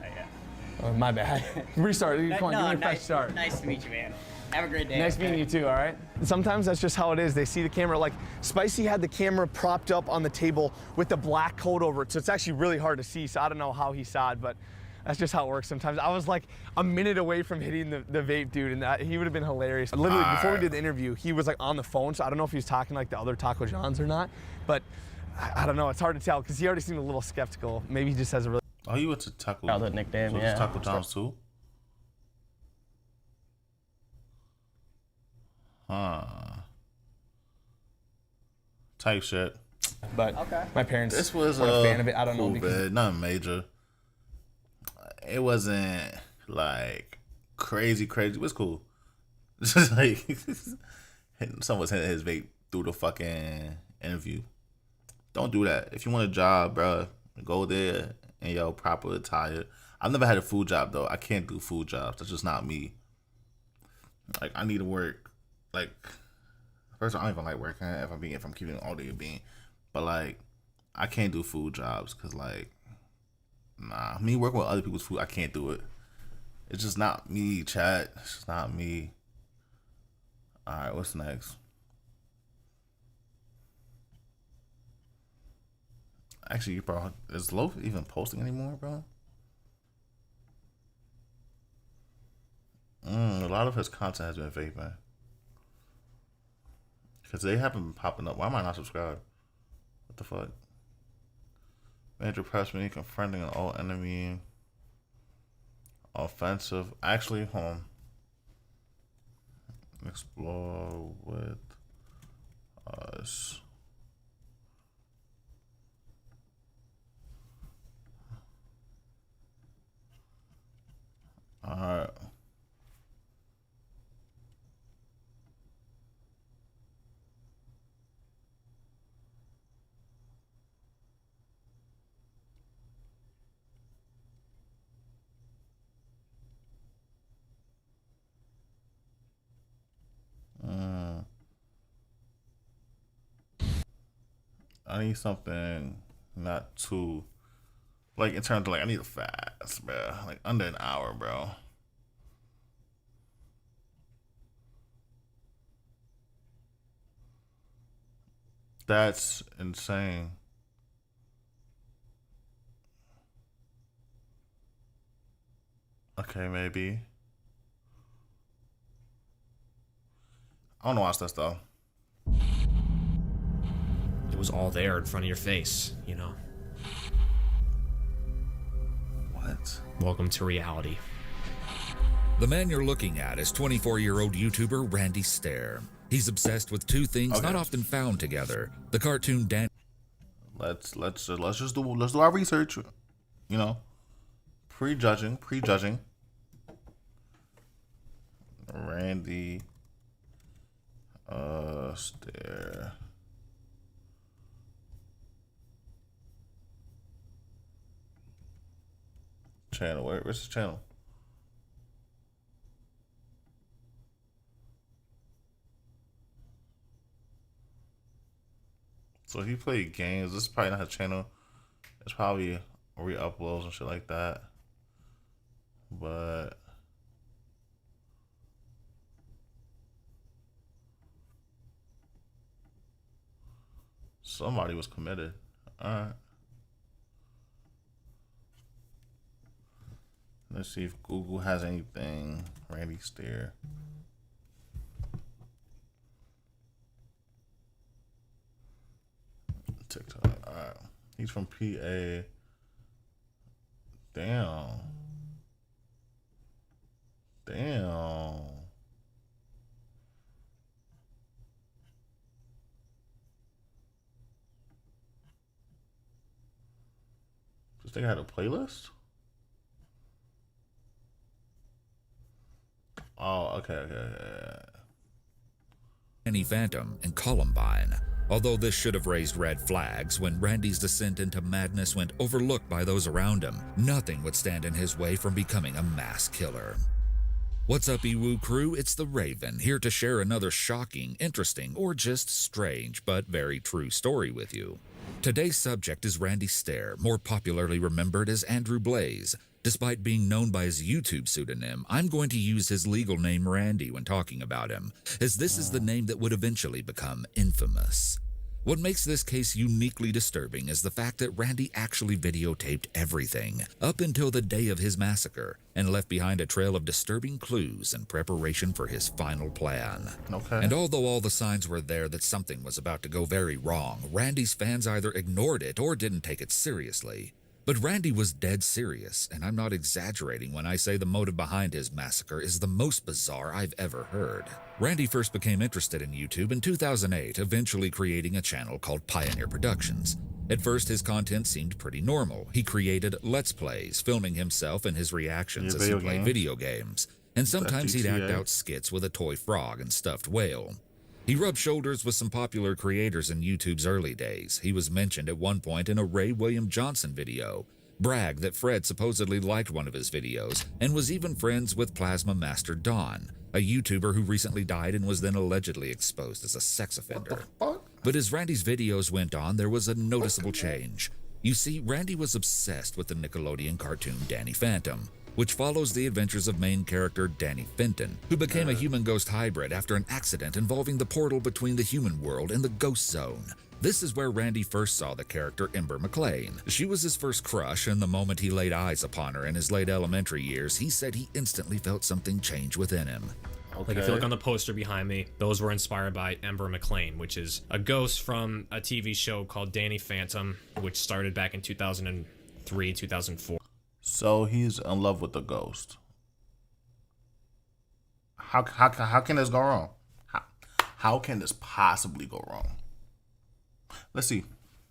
[SPEAKER 5] Oh, my bad. Restart. Come on, give me a fresh start.
[SPEAKER 11] Nice to meet you, man. Have a great day.
[SPEAKER 5] Nice meeting you too, all right? Sometimes that's just how it is. They see the camera, like Spicy had the camera propped up on the table with the black coat over it, so it's actually really hard to see, so I don't know how he saw it, but that's just how it works sometimes. I was like a minute away from hitting the vape dude, and he would have been hilarious. Literally, before we did the interview, he was like on the phone, so I don't know if he was talking like the other Taco Johns or not, but I don't know, it's hard to tell, because he already seemed a little skeptical. Maybe he just has a really...
[SPEAKER 3] Oh, you went to Taco.
[SPEAKER 9] Childhood nickname,
[SPEAKER 3] so
[SPEAKER 9] yeah.
[SPEAKER 3] Taco John's too? Type shit.
[SPEAKER 5] But my parents
[SPEAKER 3] this was
[SPEAKER 5] weren't a fan of it. I don't know.
[SPEAKER 3] Because nothing major. It wasn't like crazy. It was cool. Just like someone's hitting his vape through the fucking interview. Don't do that. If you want a job, bro, go there in your proper attire. I've never had a food job though. I can't do food jobs. That's just not me. Like I need to work. Like first of all, I don't even like working if I'm keeping all day being. But like I can't do food jobs because like nah, me working with other people's food, I can't do it. It's just not me, chat. It's just not me. All right, what's next? Actually, bro, is Loaf even posting anymore, bro? A lot of his content has been vaping. Because they haven't been popping up. Why am I not subscribed? What the fuck? Major press me confronting an old enemy. Offensive. Actually, hold on. Explore with us. Alright. I need something not too, like, in terms of, like, I need a fast, bro. Like, under an hour, bro. That's insane. Okay, maybe. I don't know watch that stuff.
[SPEAKER 12] It was all there in front of your face, you know.
[SPEAKER 3] What?
[SPEAKER 12] Welcome to reality.
[SPEAKER 13] The man you're looking at is 24-year-old YouTuber Randy Stair. He's obsessed with two things not often found together: the cartoon Dan.
[SPEAKER 3] Let's just do our research. You know, prejudging. Randy Stair. Channel. Where's his channel? So he played games. This is probably not his channel. It's probably re-uploads and shit like that. But somebody was committed. Alright. Let's see if Google has anything. Randy Stair. TikTok. Alright. He's from PA. Damn. This thing had a playlist? Oh, okay.
[SPEAKER 13] Danny Phantom and Columbine. Although this should have raised red flags, when Randy's descent into madness went overlooked by those around him, nothing would stand in his way from becoming a mass killer. What's up, EWU crew? It's the Raven, here to share another shocking, interesting, or just strange but very true story with you. Today's subject is Randy Stair, more popularly remembered as Andrew Blaze. Despite being known by his YouTube pseudonym, I'm going to use his legal name Randy when talking about him, as this is the name that would eventually become infamous. What makes this case uniquely disturbing is the fact that Randy actually videotaped everything, up until the day of his massacre, and left behind a trail of disturbing clues in preparation for his final plan.
[SPEAKER 3] Okay.
[SPEAKER 13] And although all the signs were there that something was about to go very wrong, Randy's fans either ignored it or didn't take it seriously. But Randy was dead serious, and I'm not exaggerating when I say the motive behind his massacre is the most bizarre I've ever heard. Randy first became interested in YouTube in 2008, eventually creating a channel called Pioneer Productions. At first, his content seemed pretty normal. He created Let's Plays, filming himself and his reactions as he played video games. And sometimes he'd act out skits with a toy frog and stuffed whale. He rubbed shoulders with some popular creators in YouTube's early days. He was mentioned at one point in a Ray William Johnson video, bragged that Fred supposedly liked one of his videos, and was even friends with Plasma Master Don, a YouTuber who recently died and was then allegedly exposed as a sex offender. But as Randy's videos went on, there was a noticeable change. You see, Randy was obsessed with the Nickelodeon cartoon Danny Phantom, which follows the adventures of main character Danny Fenton, who became a human-ghost hybrid after an accident involving the portal between the human world and the ghost zone. This is where Randy first saw the character Ember McLean. She was his first crush, and the moment he laid eyes upon her in his late elementary years, he said he instantly felt something change within him.
[SPEAKER 12] Like if you look on the poster behind me, those were inspired by Ember McLean, which is a ghost from a TV show called Danny Phantom, which started back in 2003, 2004.
[SPEAKER 3] So he's in love with the ghost. How can this go wrong? How can this possibly go wrong? Let's see.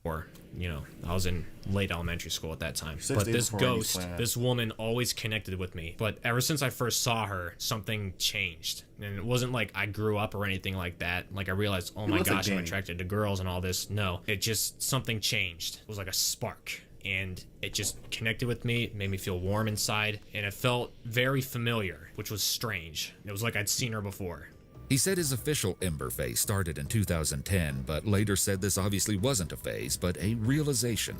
[SPEAKER 12] Or, you know, I was in late elementary school at that time.
[SPEAKER 3] 6
[SPEAKER 12] But
[SPEAKER 3] days
[SPEAKER 12] this
[SPEAKER 3] before
[SPEAKER 12] ghost, this woman always connected with me. But ever since I first saw her, something changed. And it wasn't like I grew up or anything like that. Like I realized, oh my gosh, I'm attracted to girls and all this. No, it just, something changed. It was like a spark. And it just connected with me. It made me feel warm inside. And it felt very familiar, which was strange. It was like I'd seen her before.
[SPEAKER 13] He said his official Ember phase started in 2010, but later said this obviously wasn't a phase, but a realization.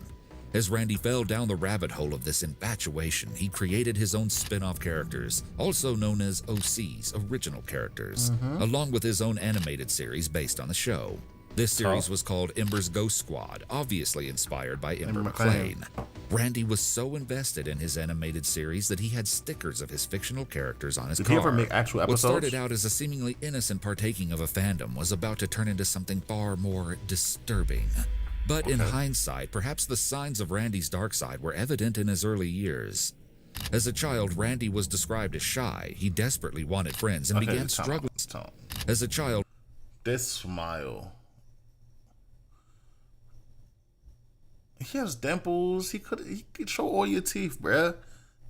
[SPEAKER 13] As Randy fell down the rabbit hole of this infatuation, he created his own spin-off characters, also known as OCs, original characters, along with his own animated series based on the show. This series was called Ember's Ghost Squad, obviously inspired by Ember McLean. Randy was so invested in his animated series that he had stickers of his fictional characters on his car.
[SPEAKER 3] Did he ever make actual episodes?
[SPEAKER 13] What started out as a seemingly innocent partaking of a fandom was about to turn into something far more disturbing. But in hindsight, perhaps the signs of Randy's dark side were evident in his early years. As a child, Randy was described as shy. He desperately wanted friends and began struggling. As a child,
[SPEAKER 3] this smile. He has dimples. He could show all your teeth, bruh.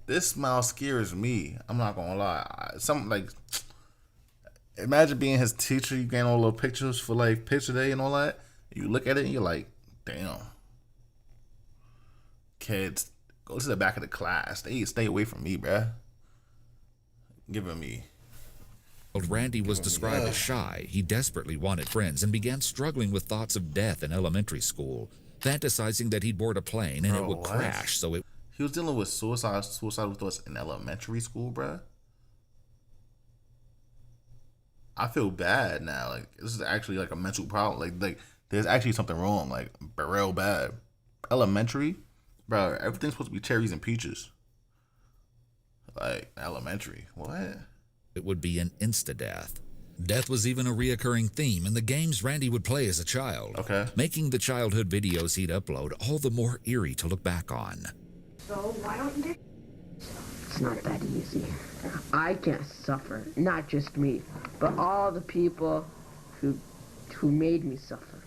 [SPEAKER 3] This smile scares me. I'm not gonna lie. Something like, imagine being his teacher. You gain all the pictures for like picture day and all that. You look at it and you're like, damn. Kids, go to the back of the class. Stay away from me, bruh. Giving me.
[SPEAKER 13] Randy was described as shy. He desperately wanted friends and began struggling with thoughts of death in elementary school, fantasizing that he'd board a plane and it would crash. So
[SPEAKER 3] he was dealing with suicidal thoughts in elementary school, bruh. I feel bad now. Like, this is actually like a mental problem. Like there's actually something wrong. Like, real bad. Elementary, bro. Everything's supposed to be cherries and peaches. Like, elementary. What?
[SPEAKER 13] It would be an insta-death. Death was even a reoccurring theme in the games Randy would play as a child, making the childhood videos he'd upload all the more eerie to look back on.
[SPEAKER 14] So why don't you? It's not that easy. I can't suffer, not just me, but all the people who made me suffer.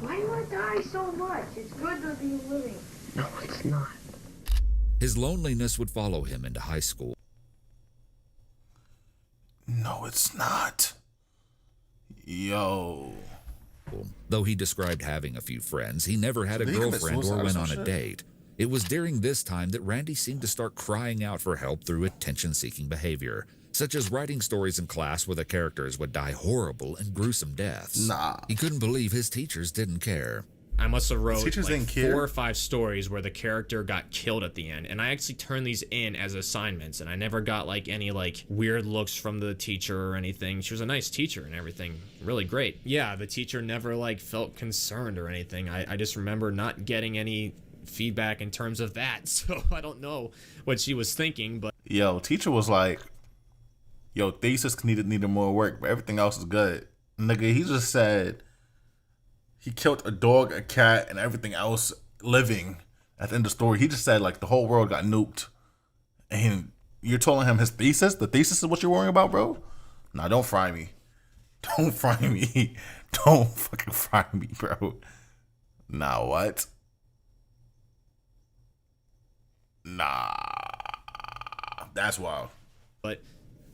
[SPEAKER 15] Why do you want to die so much? It's good to be living.
[SPEAKER 14] No, it's not.
[SPEAKER 13] His loneliness would follow him into high school.
[SPEAKER 3] No, it's not. Yo.
[SPEAKER 13] Though he described having a few friends, he never had a girlfriend or went on a date. It was during this time that Randy seemed to start crying out for help through attention-seeking behavior, such as writing stories in class where the characters would die horrible and gruesome deaths. He couldn't believe his teachers didn't care.
[SPEAKER 12] I must have wrote like 4 or 5 stories where the character got killed at the end, and I actually turned these in as assignments, and I never got like any like weird looks from the teacher or anything. She was a nice teacher and everything, really great. Yeah, the teacher never like felt concerned or anything. I just remember not getting any feedback in terms of that, so I don't know what she was thinking. But
[SPEAKER 3] yo, teacher was like, yo, thesis needed more work, but everything else is good. Nigga, he just said he killed a dog, a cat, and everything else living at the end of the story. He just said, like, the whole world got nuked. And you're telling him his thesis? The thesis is what you're worrying about, bro? Nah, don't fry me. Don't fry me. Don't fucking fry me, bro. Nah, what? Nah. That's wild.
[SPEAKER 12] But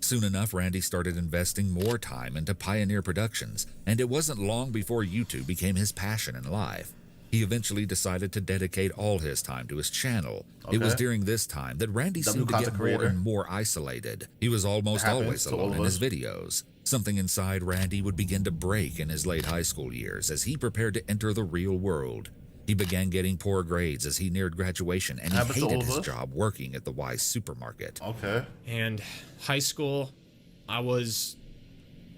[SPEAKER 13] soon enough, Randy started investing more time into Pioneer Productions, and it wasn't long before YouTube became his passion in life. He eventually decided to dedicate all his time to his channel. It was during this time that Randy seemed to get more and more isolated. He was almost always alone in his videos. Something inside Randy would begin to break in his late high school years as he prepared to enter the real world. He began getting poor grades as he neared graduation, and he hated his job working at the Wise supermarket.
[SPEAKER 12] And high school, I was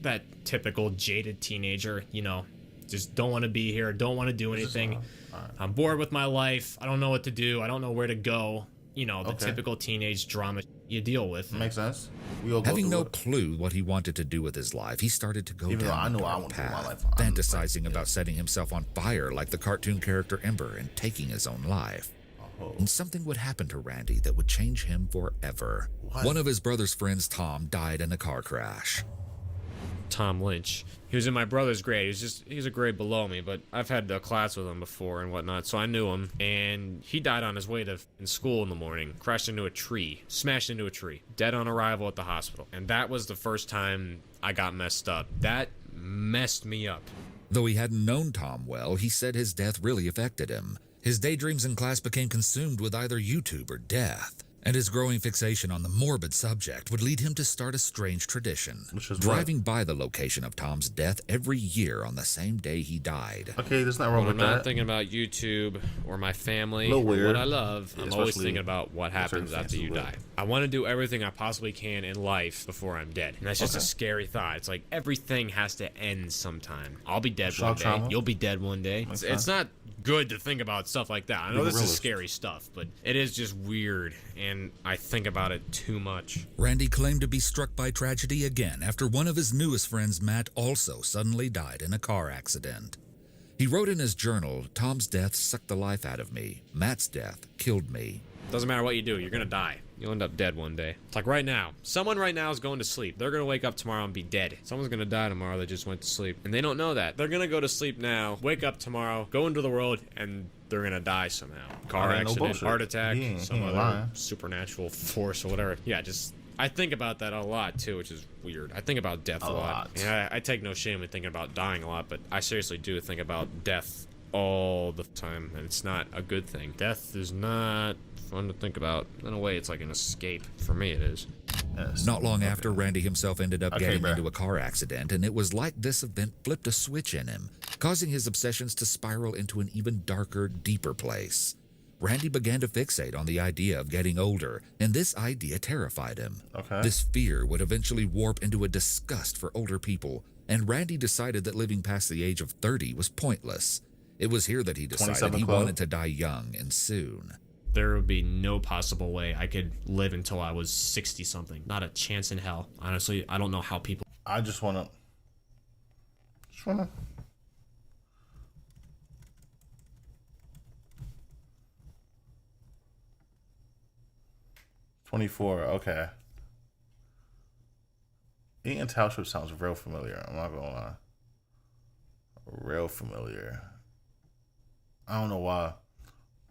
[SPEAKER 12] that typical jaded teenager, you know, just don't want to be here, don't want to do anything. I'm bored with my life. I don't know what to do. I don't know where to go. You know, the typical teenage drama you deal with.
[SPEAKER 3] Makes sense. We all go
[SPEAKER 13] Having no clue what he wanted to do with his life, he started to go down a dark path, fantasizing about setting himself on fire like the cartoon character Ember and taking his own life. And something would happen to Randy that would change him forever. One of his brother's friends, Tom, died in a car crash.
[SPEAKER 12] Tom Lynch. He was in my brother's grade. He's a grade below me, but I've had a class with him before and whatnot, so I knew him. And he died on his way to school in the morning, crashed into a tree, smashed into a tree, dead on arrival at the hospital. And that was the first time I got messed up. That messed me up.
[SPEAKER 13] Though he hadn't known Tom well, he said his death really affected him. His daydreams in class became consumed with either YouTube or death. And his growing fixation on the morbid subject would lead him to start a strange tradition,
[SPEAKER 3] Which is
[SPEAKER 13] driving by the location of Tom's death every year on the same day he died.
[SPEAKER 3] Okay, there's not wrong
[SPEAKER 12] When
[SPEAKER 3] with
[SPEAKER 12] I'm not
[SPEAKER 3] that.
[SPEAKER 12] thinking about YouTube or my family
[SPEAKER 3] Little
[SPEAKER 12] or
[SPEAKER 3] weird.
[SPEAKER 12] what I love,
[SPEAKER 3] Yeah,
[SPEAKER 12] I'm always
[SPEAKER 3] especially
[SPEAKER 12] thinking about what happens after you die. I want to do everything I possibly can in life before I'm dead. And that's just a scary thought. It's like everything has to end sometime. I'll be dead one
[SPEAKER 3] Shock
[SPEAKER 12] day.
[SPEAKER 3] trauma.
[SPEAKER 12] You'll be dead one day. It's not good to think about stuff like that. I know
[SPEAKER 3] Be
[SPEAKER 12] this is
[SPEAKER 3] realist.
[SPEAKER 12] scary stuff, but it is just weird, and I think about it too much.
[SPEAKER 13] Randy claimed to be struck by tragedy again after one of his newest friends, Matt, also suddenly died in a car accident. He wrote in his journal, "Tom's death sucked the life out of me. Matt's death killed me."
[SPEAKER 12] Doesn't matter what you do, you're gonna die. You'll end up dead one day. It's like right now. Someone right now is going to sleep. They're gonna wake up tomorrow and be dead. Someone's gonna die tomorrow that just went to sleep. And they don't know that. They're gonna go to sleep now, wake up tomorrow, go into the world, and they're gonna die somehow. Car
[SPEAKER 3] ain't no
[SPEAKER 12] accident,
[SPEAKER 3] bullshit.
[SPEAKER 12] heart attack,
[SPEAKER 3] He ain't
[SPEAKER 12] some other
[SPEAKER 3] lying.
[SPEAKER 12] supernatural force or whatever. Yeah, just I think about that a lot too, which is weird. I think about death a lot. And I take no shame in thinking about dying a lot, but I seriously do think about death all the time, and it's not a good thing. Death is not fun to think about. In a way, it's like an escape. For me, it is.
[SPEAKER 13] Not long after, Randy himself ended up
[SPEAKER 3] Okay,
[SPEAKER 13] getting
[SPEAKER 3] bruh.
[SPEAKER 13] into a car accident, and it was like this event flipped a switch in him, causing his obsessions to spiral into an even darker, deeper place. Randy began to fixate on the idea of getting older, and this idea terrified him.
[SPEAKER 3] Okay.
[SPEAKER 13] This fear would eventually warp into a disgust for older people, and Randy decided that living past the age of 30 was pointless. It was here that he decided
[SPEAKER 3] 27
[SPEAKER 13] he
[SPEAKER 3] Club.
[SPEAKER 13] wanted to die young and soon.
[SPEAKER 12] There would be no possible way I could live until I was 60 something. Not a chance in hell. Honestly, I don't know how people.
[SPEAKER 3] I just wanna 24, okay. Eaton Township sounds real familiar. I'm not gonna lie. Real familiar. I don't know why.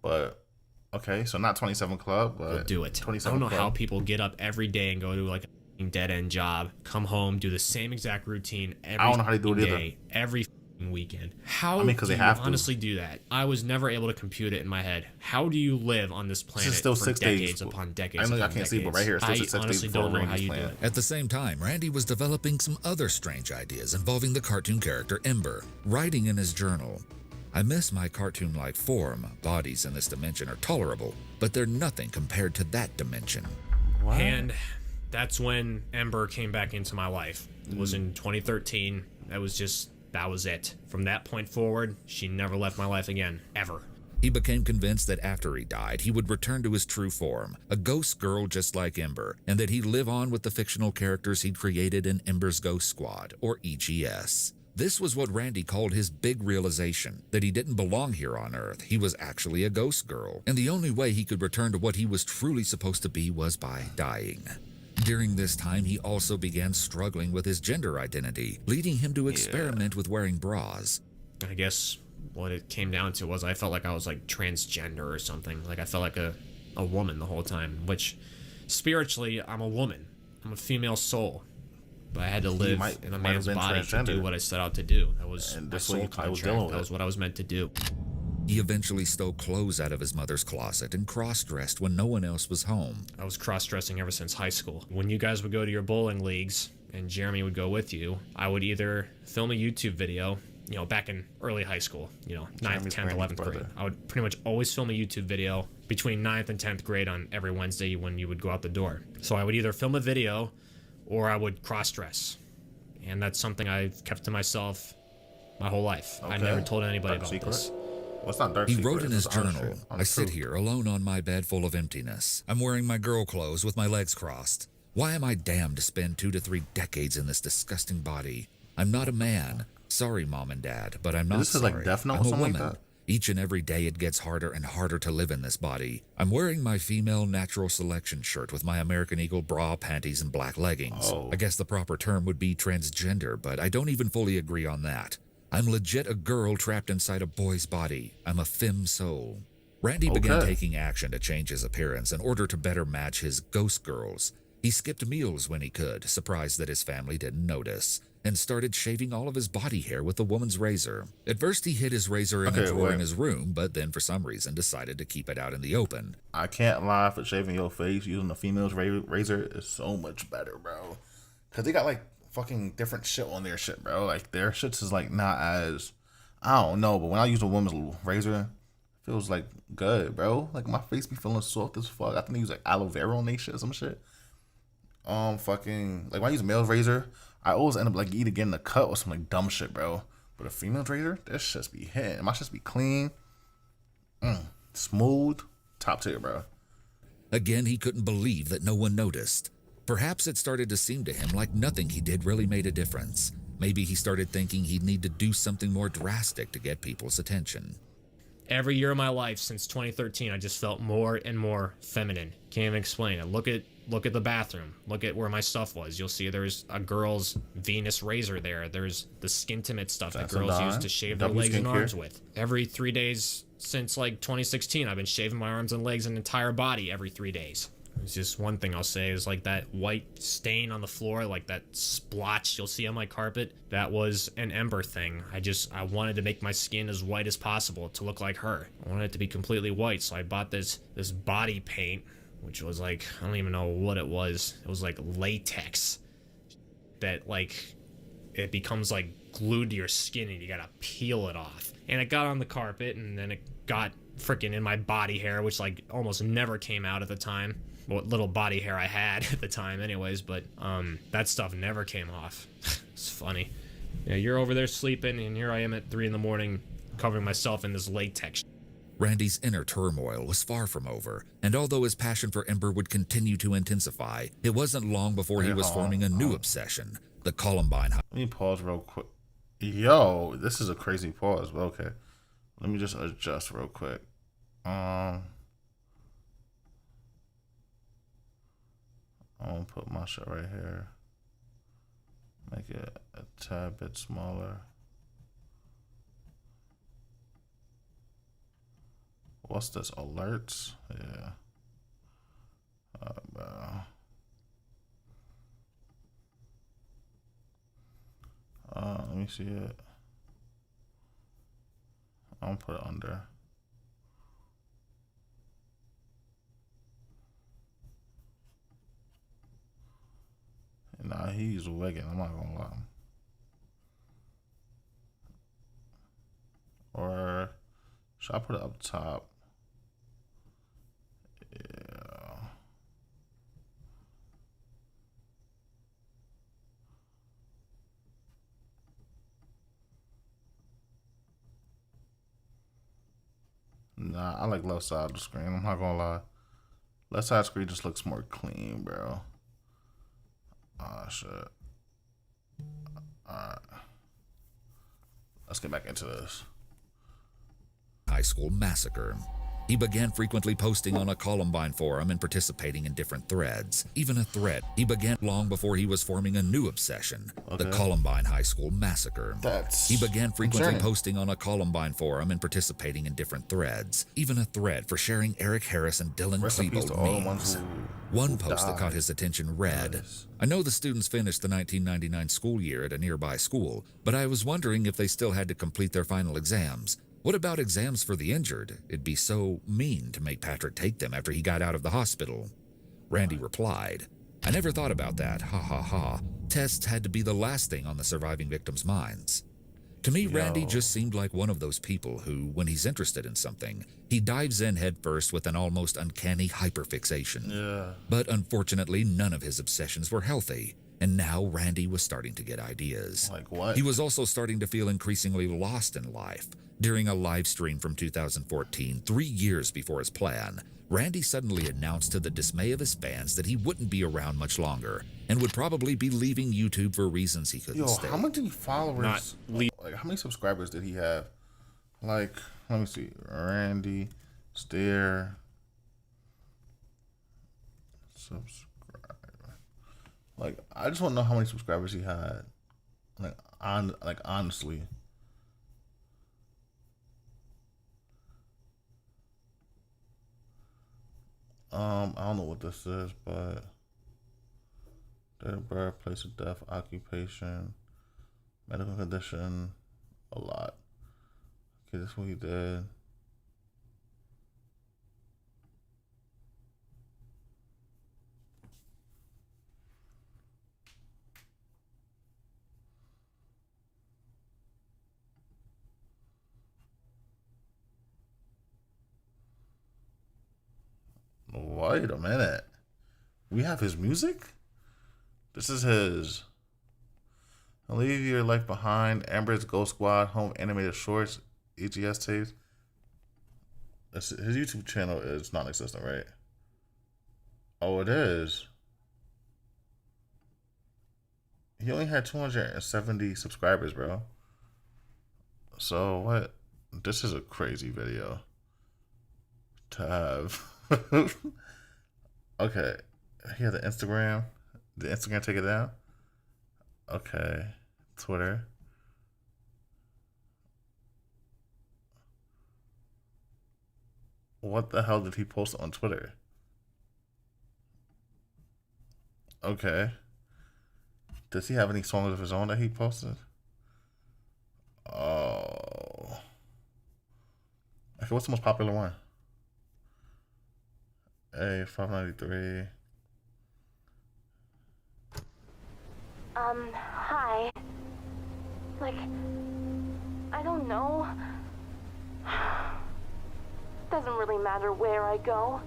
[SPEAKER 3] But okay, so not 27 Club, but
[SPEAKER 12] do it. I
[SPEAKER 3] 27
[SPEAKER 12] don't know
[SPEAKER 3] Club.
[SPEAKER 12] how people get up every day and go to like a dead end job, come home, do the same exact routine every
[SPEAKER 3] I don't know how they do it either.
[SPEAKER 12] day, every f***ing weekend. How
[SPEAKER 3] I mean, 'cause
[SPEAKER 12] do
[SPEAKER 3] they
[SPEAKER 12] you
[SPEAKER 3] have to.
[SPEAKER 12] honestly do that? I was never able to compute it in my head. How do you live on this planet
[SPEAKER 3] This is still
[SPEAKER 12] for
[SPEAKER 3] 6 days.
[SPEAKER 12] decades upon decades?
[SPEAKER 3] I know y'all
[SPEAKER 12] upon
[SPEAKER 3] can't see, but
[SPEAKER 12] decades?
[SPEAKER 3] right here, it's still
[SPEAKER 12] I
[SPEAKER 3] 6 days
[SPEAKER 12] honestly
[SPEAKER 3] before
[SPEAKER 12] don't know how
[SPEAKER 3] Randy's
[SPEAKER 12] you do
[SPEAKER 3] plan.
[SPEAKER 12] it.
[SPEAKER 13] At the same time, Randy was developing some other strange ideas involving the cartoon character Ember, writing in his journal, "I miss my cartoon-like form. Bodies in this dimension are tolerable, but they're nothing compared to that dimension."
[SPEAKER 12] And that's when Ember came back into my life. It was in 2013. That was it. From that point forward, she never left my life again, ever.
[SPEAKER 13] He became convinced that after he died, he would return to his true form, a ghost girl just like Ember, and that he'd live on with the fictional characters he'd created in Ember's Ghost Squad, or EGS. This was what Randy called his big realization, that he didn't belong here on Earth. He was actually a ghost girl, and the only way he could return to what he was truly supposed to be was by dying. During this time, he also began struggling with his gender identity, leading him to experiment with wearing bras.
[SPEAKER 12] I guess what it came down to was I felt like I was like transgender or something. Like I felt like a woman the whole time, which spiritually I'm a woman. I'm a female soul. But I had to live in a man's body to do what I set out to do. That was my soul contract. That was what I was meant to do.
[SPEAKER 13] He eventually stole clothes out of his mother's closet and cross-dressed when no one else was home.
[SPEAKER 12] I was cross-dressing ever since high school. When you guys would go to your bowling leagues and Jeremy would go with you, I would either film a YouTube video, you know, back in early high school, you know, 9th, 10th, 11th grade. I would pretty much always film a YouTube video between 9th and 10th grade on every Wednesday when you would go out the door. So I would either film a video or I would cross-dress. And that's something I've kept to myself my whole life. I never told anybody about this.
[SPEAKER 3] Well, it's not dark
[SPEAKER 13] He
[SPEAKER 3] secret.
[SPEAKER 13] wrote in his
[SPEAKER 3] It's honest
[SPEAKER 13] journal,
[SPEAKER 3] shit.
[SPEAKER 13] "I sit here alone on my bed full of emptiness. I'm wearing my girl clothes with my legs crossed. Why am I damned to spend 2 to 3 decades in this disgusting body? I'm not a man. Sorry, Mom and Dad, but I'm not
[SPEAKER 3] This is
[SPEAKER 13] sorry.
[SPEAKER 3] like Death Note or
[SPEAKER 13] I'm a
[SPEAKER 3] something like
[SPEAKER 13] woman.
[SPEAKER 3] that?
[SPEAKER 13] Each and every day it gets harder and harder to live in this body. I'm wearing my female natural selection shirt with my American Eagle bra, panties, and black leggings. I guess the proper term would be transgender, but I don't even fully agree on that. I'm legit a girl trapped inside a boy's body. I'm a femme soul." Randy began taking action to change his appearance in order to better match his ghost girls. He skipped meals when he could, surprised that his family didn't notice. and started shaving all of his body hair with the woman's razor. At first, he hid his razor in a drawer in his room, but then for some reason decided to keep it out in the open.
[SPEAKER 3] I can't lie, for shaving your face using a female's razor is so much better, bro. Because they got like fucking different shit on their shit, bro. Like their shits is like not as, I don't know, but when I use a woman's razor, it feels like good, bro. Like my face be feeling soft as fuck. I think they use like aloe vera on they shit or some shit. Fucking, like when I use a male's razor, I always end up like either getting a cut or some like dumb shit, bro. But a female's razor, that shit's be hitting. My shit's be clean, smooth, top tier, bro.
[SPEAKER 13] Again, he couldn't believe that no one noticed. Perhaps it started to seem to him like nothing he did really made a difference. Maybe he started thinking he'd need to do something more drastic to get people's attention.
[SPEAKER 12] Every year of my life since 2013, I just felt more and more feminine. Can't even explain it. Look at the bathroom. Look at where my stuff was. You'll see there's a girl's Venus razor there. There's the Skintimate stuff that girls use to shave their legs and arms with. Every 3 days since like 2016, I've been shaving my arms and legs and entire body every 3 days. It's just one thing I'll say is like that white stain on the floor, like that splotch you'll see on my carpet. That was an Ember thing. I wanted to make my skin as white as possible to look like her. I wanted it to be completely white, so I bought this body paint, which was like, I don't even know what it was. It was like latex that like, it becomes like glued to your skin and you gotta peel it off. And it got on the carpet and then it got freaking in my body hair, which like almost never came out at the time. What little body hair I had at the time anyways, but that stuff never came off. It's funny. Yeah, you're over there sleeping and here I am at 3 a.m. covering myself in this latex.
[SPEAKER 13] Randy's inner turmoil was far from over, and although his passion for Ember would continue to intensify, it wasn't long before he was forming a new obsession, the Columbine.
[SPEAKER 3] Let me pause real quick. Yo, this is a crazy pause, but okay. Let me just adjust real quick. I'm gonna put my shit right here. Make it a tad bit smaller. What's this? Alerts? Yeah. Bro. Let me see it. I'm gonna put it under. Nah, he's wicked. I'm not gonna lie. Or should I put it up top? Yeah. Nah, I like left side of the screen. I'm not gonna lie. Left side screen just looks more clean, bro. Oh, shit. Alright. Let's get back into this.
[SPEAKER 13] High School Massacre. He began frequently posting on a Columbine forum and participating in different threads. Even a thread he began long before he was forming a new obsession, the Columbine High School Massacre. He began frequently posting on a Columbine forum and participating in different threads. Even a thread for sharing Eric Harris and Dylan Klebold memes. One post that caught his attention read, I know the students finished the 1999 school year at a nearby school, but I was wondering if they still had to complete their final exams. What about exams for the injured? It'd be so mean to make Patrick take them after he got out of the hospital. Randy replied, I never thought about that, ha ha ha. Tests had to be the last thing on the surviving victims' minds. To me, Randy just seemed like one of those people who, when he's interested in something, he dives in headfirst with an almost uncanny hyperfixation.
[SPEAKER 3] Yeah.
[SPEAKER 13] But unfortunately, none of his obsessions were healthy. And now Randy was starting to get ideas.
[SPEAKER 3] Like what?
[SPEAKER 13] He was also starting to feel increasingly lost in life. During a live stream from 2014, 3 years before his plan, Randy suddenly announced to the dismay of his fans that he wouldn't be around much longer and would probably be leaving YouTube for reasons he couldn't state.
[SPEAKER 3] How many followers, like how many subscribers did he have? Like, let me see. Randy Stair. Subscribe. Like, I just want to know how many subscribers he had. Like, honestly. I don't know what this is, but date of birth, place of death, occupation, Medical condition, a lot. Okay, this one he did. Wait a minute. We have his music? This is his Leave Your Life Behind, Amber's Ghost Squad, Home Animated Shorts, EGS tapes. His YouTube channel is non-existent, right? Oh, it is. He only had 270 subscribers, bro. So what? This is a crazy video to have. Okay. He had the Instagram. Did Instagram take it down? Okay. Twitter. What the hell did he post on Twitter? Okay. Does he have any songs of his own that he posted? Oh. Okay, what's the most popular one? A593.
[SPEAKER 16] Hi. Like, I don't know. Doesn't really matter where I go.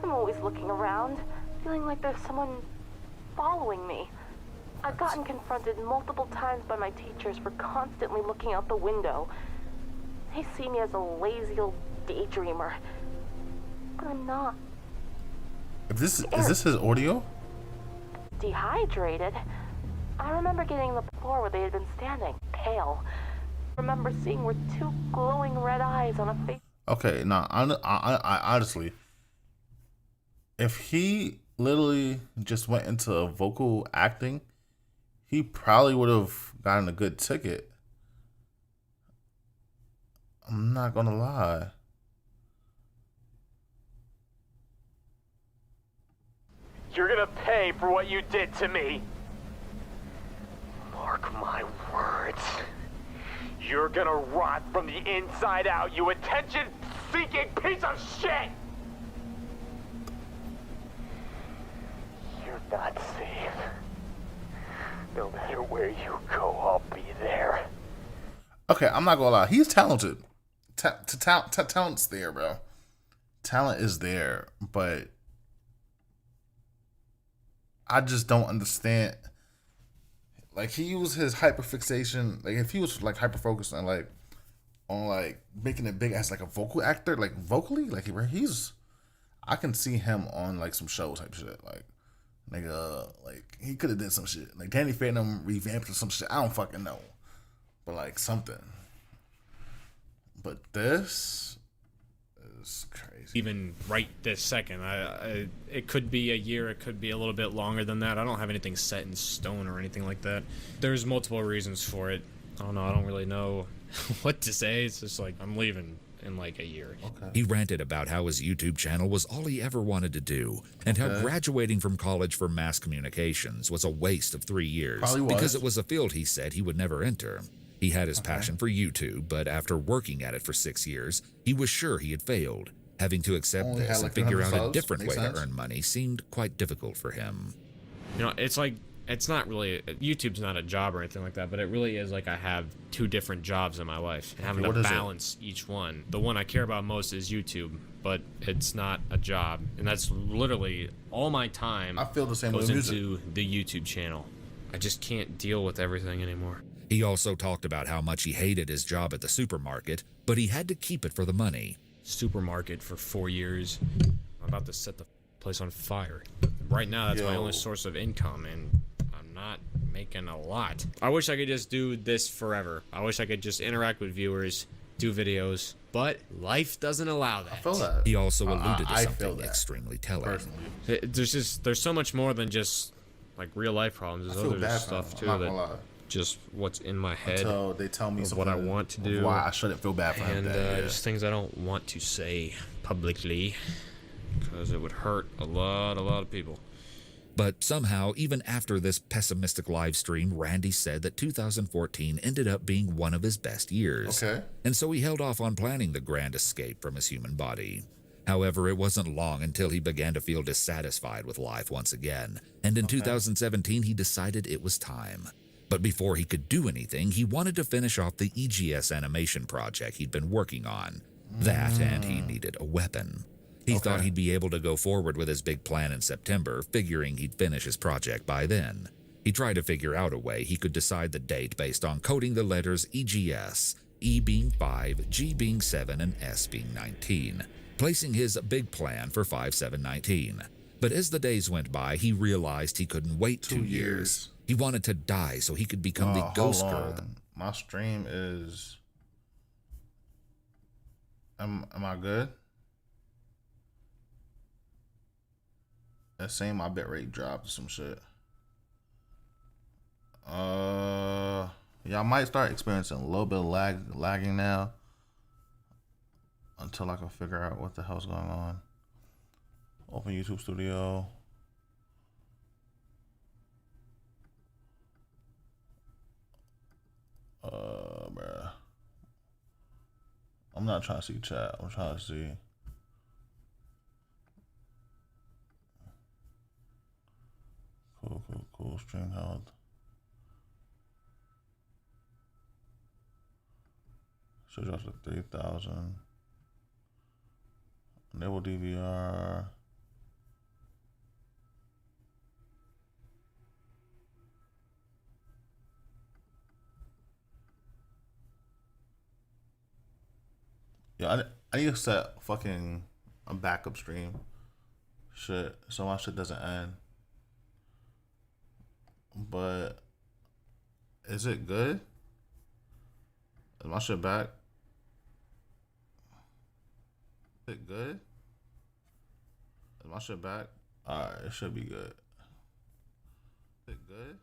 [SPEAKER 16] I'm always looking around, feeling like there's someone following me. I've gotten confronted multiple times by my teachers for constantly looking out the window. They see me as a lazy old daydreamer. But I'm not.
[SPEAKER 3] Is this his audio?
[SPEAKER 16] Dehydrated. I remember getting on the floor where they had been standing, pale. I remember seeing were two glowing red eyes on a face.
[SPEAKER 3] Okay, now I honestly, if he literally just went into vocal acting, he probably would have gotten a good ticket. I'm not gonna lie.
[SPEAKER 17] You're gonna pay for what you did to me. Mark my words. You're gonna rot from the inside out, you attention-seeking piece of shit! You're not safe. No matter where you go, I'll be there.
[SPEAKER 3] Okay, I'm not gonna lie. He's talented. Talent's there, bro. Talent is there, but I just don't understand. Like, he used his hyperfixation. Like, if he was like hyper focused on like making it big as like a vocal actor, like vocally, like he's, I can see him on like some shows type shit. Like, nigga, like he could have did some shit. Like Danny Phantom revamped or some shit. I don't fucking know, but like something. But this is crazy.
[SPEAKER 12] Even right this second, it could be a year, it could be a little bit longer than that. I don't have anything set in stone or anything like that. There's multiple reasons for it. I don't know. I don't really know what to say. It's just like, I'm leaving in like a year.
[SPEAKER 3] Okay.
[SPEAKER 13] He ranted about how his YouTube channel was all he ever wanted to do, and how graduating from college for mass communications was a waste of 3 years because it was a field he said he would never enter. He had his passion for YouTube, but after working at it for 6 years, he was sure he had failed. Having to accept this and figure out a different way to earn money seemed quite difficult for him.
[SPEAKER 12] You know, it's like, it's not really, YouTube's not a job or anything like that, but it really is like I have 2 different jobs in my life, and having to balance each one. The one I care about most is YouTube, but it's not a job, and that's literally all my time.
[SPEAKER 3] I feel the same
[SPEAKER 12] goes
[SPEAKER 3] with music.
[SPEAKER 12] into the YouTube channel. I just can't deal with everything anymore.
[SPEAKER 13] He also talked about how much he hated his job at the supermarket, but he had to keep it for the money.
[SPEAKER 12] Supermarket for 4 years. I'm about to set the place on fire. Right now, that's my only source of income, and I'm not making a lot. I wish I could just do this forever. I wish I could just interact with viewers, do videos, but life doesn't allow that.
[SPEAKER 3] I feel that.
[SPEAKER 13] He also alluded to something extremely telling.
[SPEAKER 12] There's so much more than just like real life problems. There's other stuff too that just what's in my head.
[SPEAKER 3] Until they tell me
[SPEAKER 12] what I want to do.
[SPEAKER 3] Why I shouldn't feel bad for him.
[SPEAKER 12] And just things I don't want to say publicly because it would hurt a lot of people.
[SPEAKER 13] But somehow, even after this pessimistic live stream, Randy said that 2014 ended up being one of his best years.
[SPEAKER 3] Okay.
[SPEAKER 13] And so he held off on planning the grand escape from his human body. However, it wasn't long until he began to feel dissatisfied with life once again, and in 2017 he decided it was time. But before he could do anything, he wanted to finish off the EGS animation project he'd been working on. That, and he needed a weapon. He thought he'd be able to go forward with his big plan in September, figuring he'd finish his project by then. He tried to figure out a way he could decide the date based on coding the letters EGS, E being 5, G being 7, and S being 19. Placing his big plan for 5/7/19. But as the days went by, he realized he couldn't wait 2 years. He wanted to die so he could become the ghost girl.
[SPEAKER 3] My stream is... Am I good? It's saying my bitrate dropped or some shit. Yeah, I might start experiencing a little bit of lagging now. Until I can figure out what the hell's going on. Open YouTube Studio. Bruh. I'm not trying to see chat. I'm trying to see. Cool. Stream health. Should drop to 3,000. Enable DVR. Yeah, I need to set fucking a backup stream. Shit, so my shit doesn't end. But is it good? Is my shit back? Is it good? Is my shit back? Alright, it should be good. Is it good?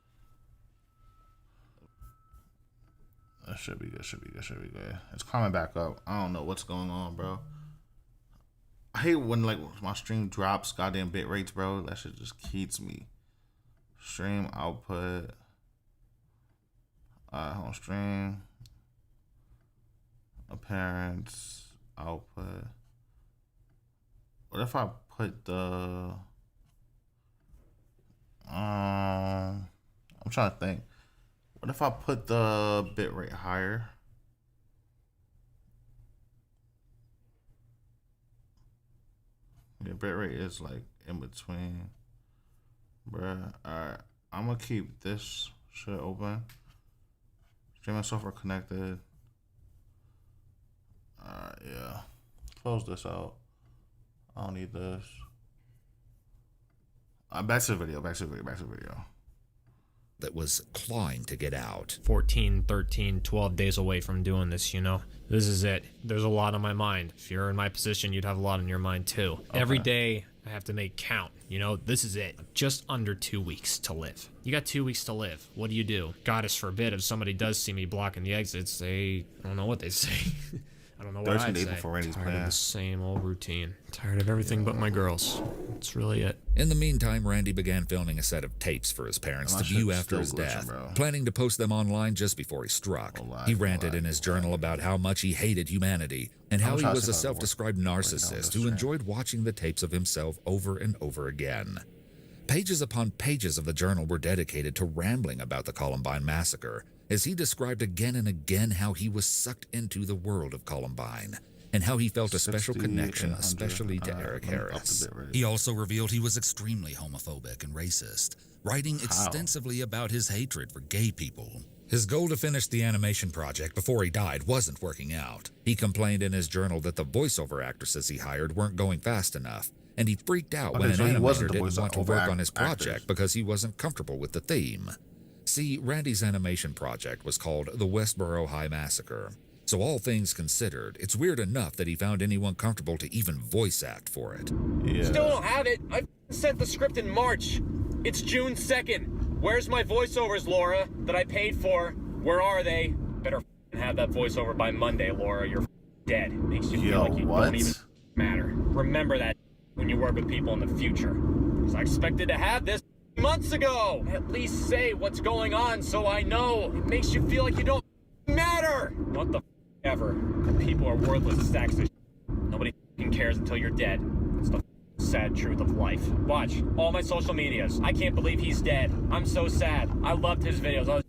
[SPEAKER 3] It should be good, should be good. It's coming back up. I don't know what's going on, bro. I hate when like my stream drops goddamn bit rates, bro. That shit just keeps me. Stream output. Home stream. Appearance. Output. What if I put the I'm trying to think. What if I put the bitrate higher? Yeah, bitrate is like in between. Bruh. Alright. I'm gonna keep this shit open. Streaming software connected. Alright, yeah. Close this out. I don't need this. Back to the video.
[SPEAKER 13] That was clawing to get out.
[SPEAKER 12] 14, 13, 12 days away from doing this, you know? This is it. There's a lot on my mind. If you're in my position, you'd have a lot on your mind too. Okay. Every day I have to make count, you know? This is it. Just under 2 weeks to live. You got 2 weeks to live. What do? Goddess forbid if somebody does see me blocking the exits, I don't know what they say. I don't know what I'd say. Tired of the same old routine. Tired of everything but my girls. That's really it.
[SPEAKER 13] In the meantime, Randy began filming a set of tapes for his parents to view after his death, planning to post them online just before he struck. He ranted in his journal about how much he hated humanity and how he was a self-described narcissist who enjoyed watching the tapes of himself over and over again. Pages upon pages of the journal were dedicated to rambling about the Columbine massacre, as he described again and again how he was sucked into the world of Columbine, and how he felt a special connection, especially to Eric Harris. He also revealed he was extremely homophobic and racist, writing extensively about his hatred for gay people. His goal to finish the animation project before he died wasn't working out. He complained in his journal that the voiceover actresses he hired weren't going fast enough, and he freaked out when an animator didn't want to work on his project because he wasn't comfortable with the theme. See, Randy's animation project was called The Westboro High Massacre. So all things considered, it's weird enough that he found anyone comfortable to even voice act for it.
[SPEAKER 18] Yeah. Still don't have it. I sent the script in March. It's June 2nd. Where's my voiceovers, Laura, that I paid for? Where are they? Better have that voiceover by Monday, Laura. You're dead. Makes you feel like you don't even matter. Remember that when you work with people in the future. Because I expected to have this months ago. At least say what's going on so I know. It makes you feel like you don't matter. What the ever. People are worthless stacks of shit. Nobody cares until you're dead. It's the sad truth of life. Watch all my social medias. I can't believe he's dead. I'm so sad. I loved his videos.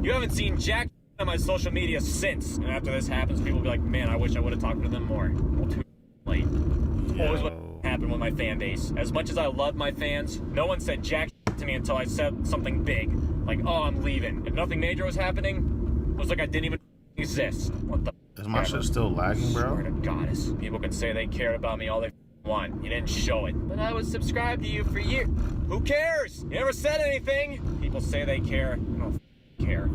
[SPEAKER 18] You haven't seen jack on my social media since. And after this happens, people will be like, man, I wish I would have talked to them more. Well, too late. It's always what happened with my fan base. As much as I love my fans, no one said jack to me until I said something big. Like, oh, I'm leaving. If nothing major was happening, it was like I didn't even exist. What the
[SPEAKER 3] Is my shit still lagging, bro?
[SPEAKER 18] Swear to goddess. People can say they cared about me all they want. You didn't show it. But I was subscribed to you for years. Who cares? You never said anything. People say they care. I don't care.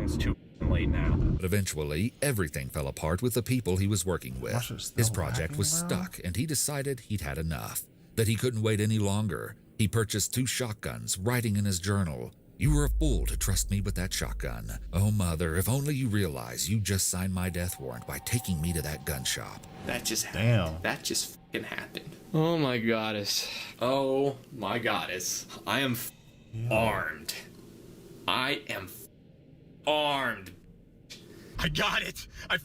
[SPEAKER 18] It's too late now.
[SPEAKER 13] But eventually, everything fell apart with the people he was working with. His project was stuck, and he decided he'd had enough. That he couldn't wait any longer. He purchased 2 shotguns, writing in his journal, "You were a fool to trust me with that shotgun. Oh, mother, if only you realize you just signed my death warrant by taking me to that gun shop."
[SPEAKER 19] That just happened. That just fucking happened. Oh my goddess. Oh my goddess. I am armed. I am armed.
[SPEAKER 18] I got it. I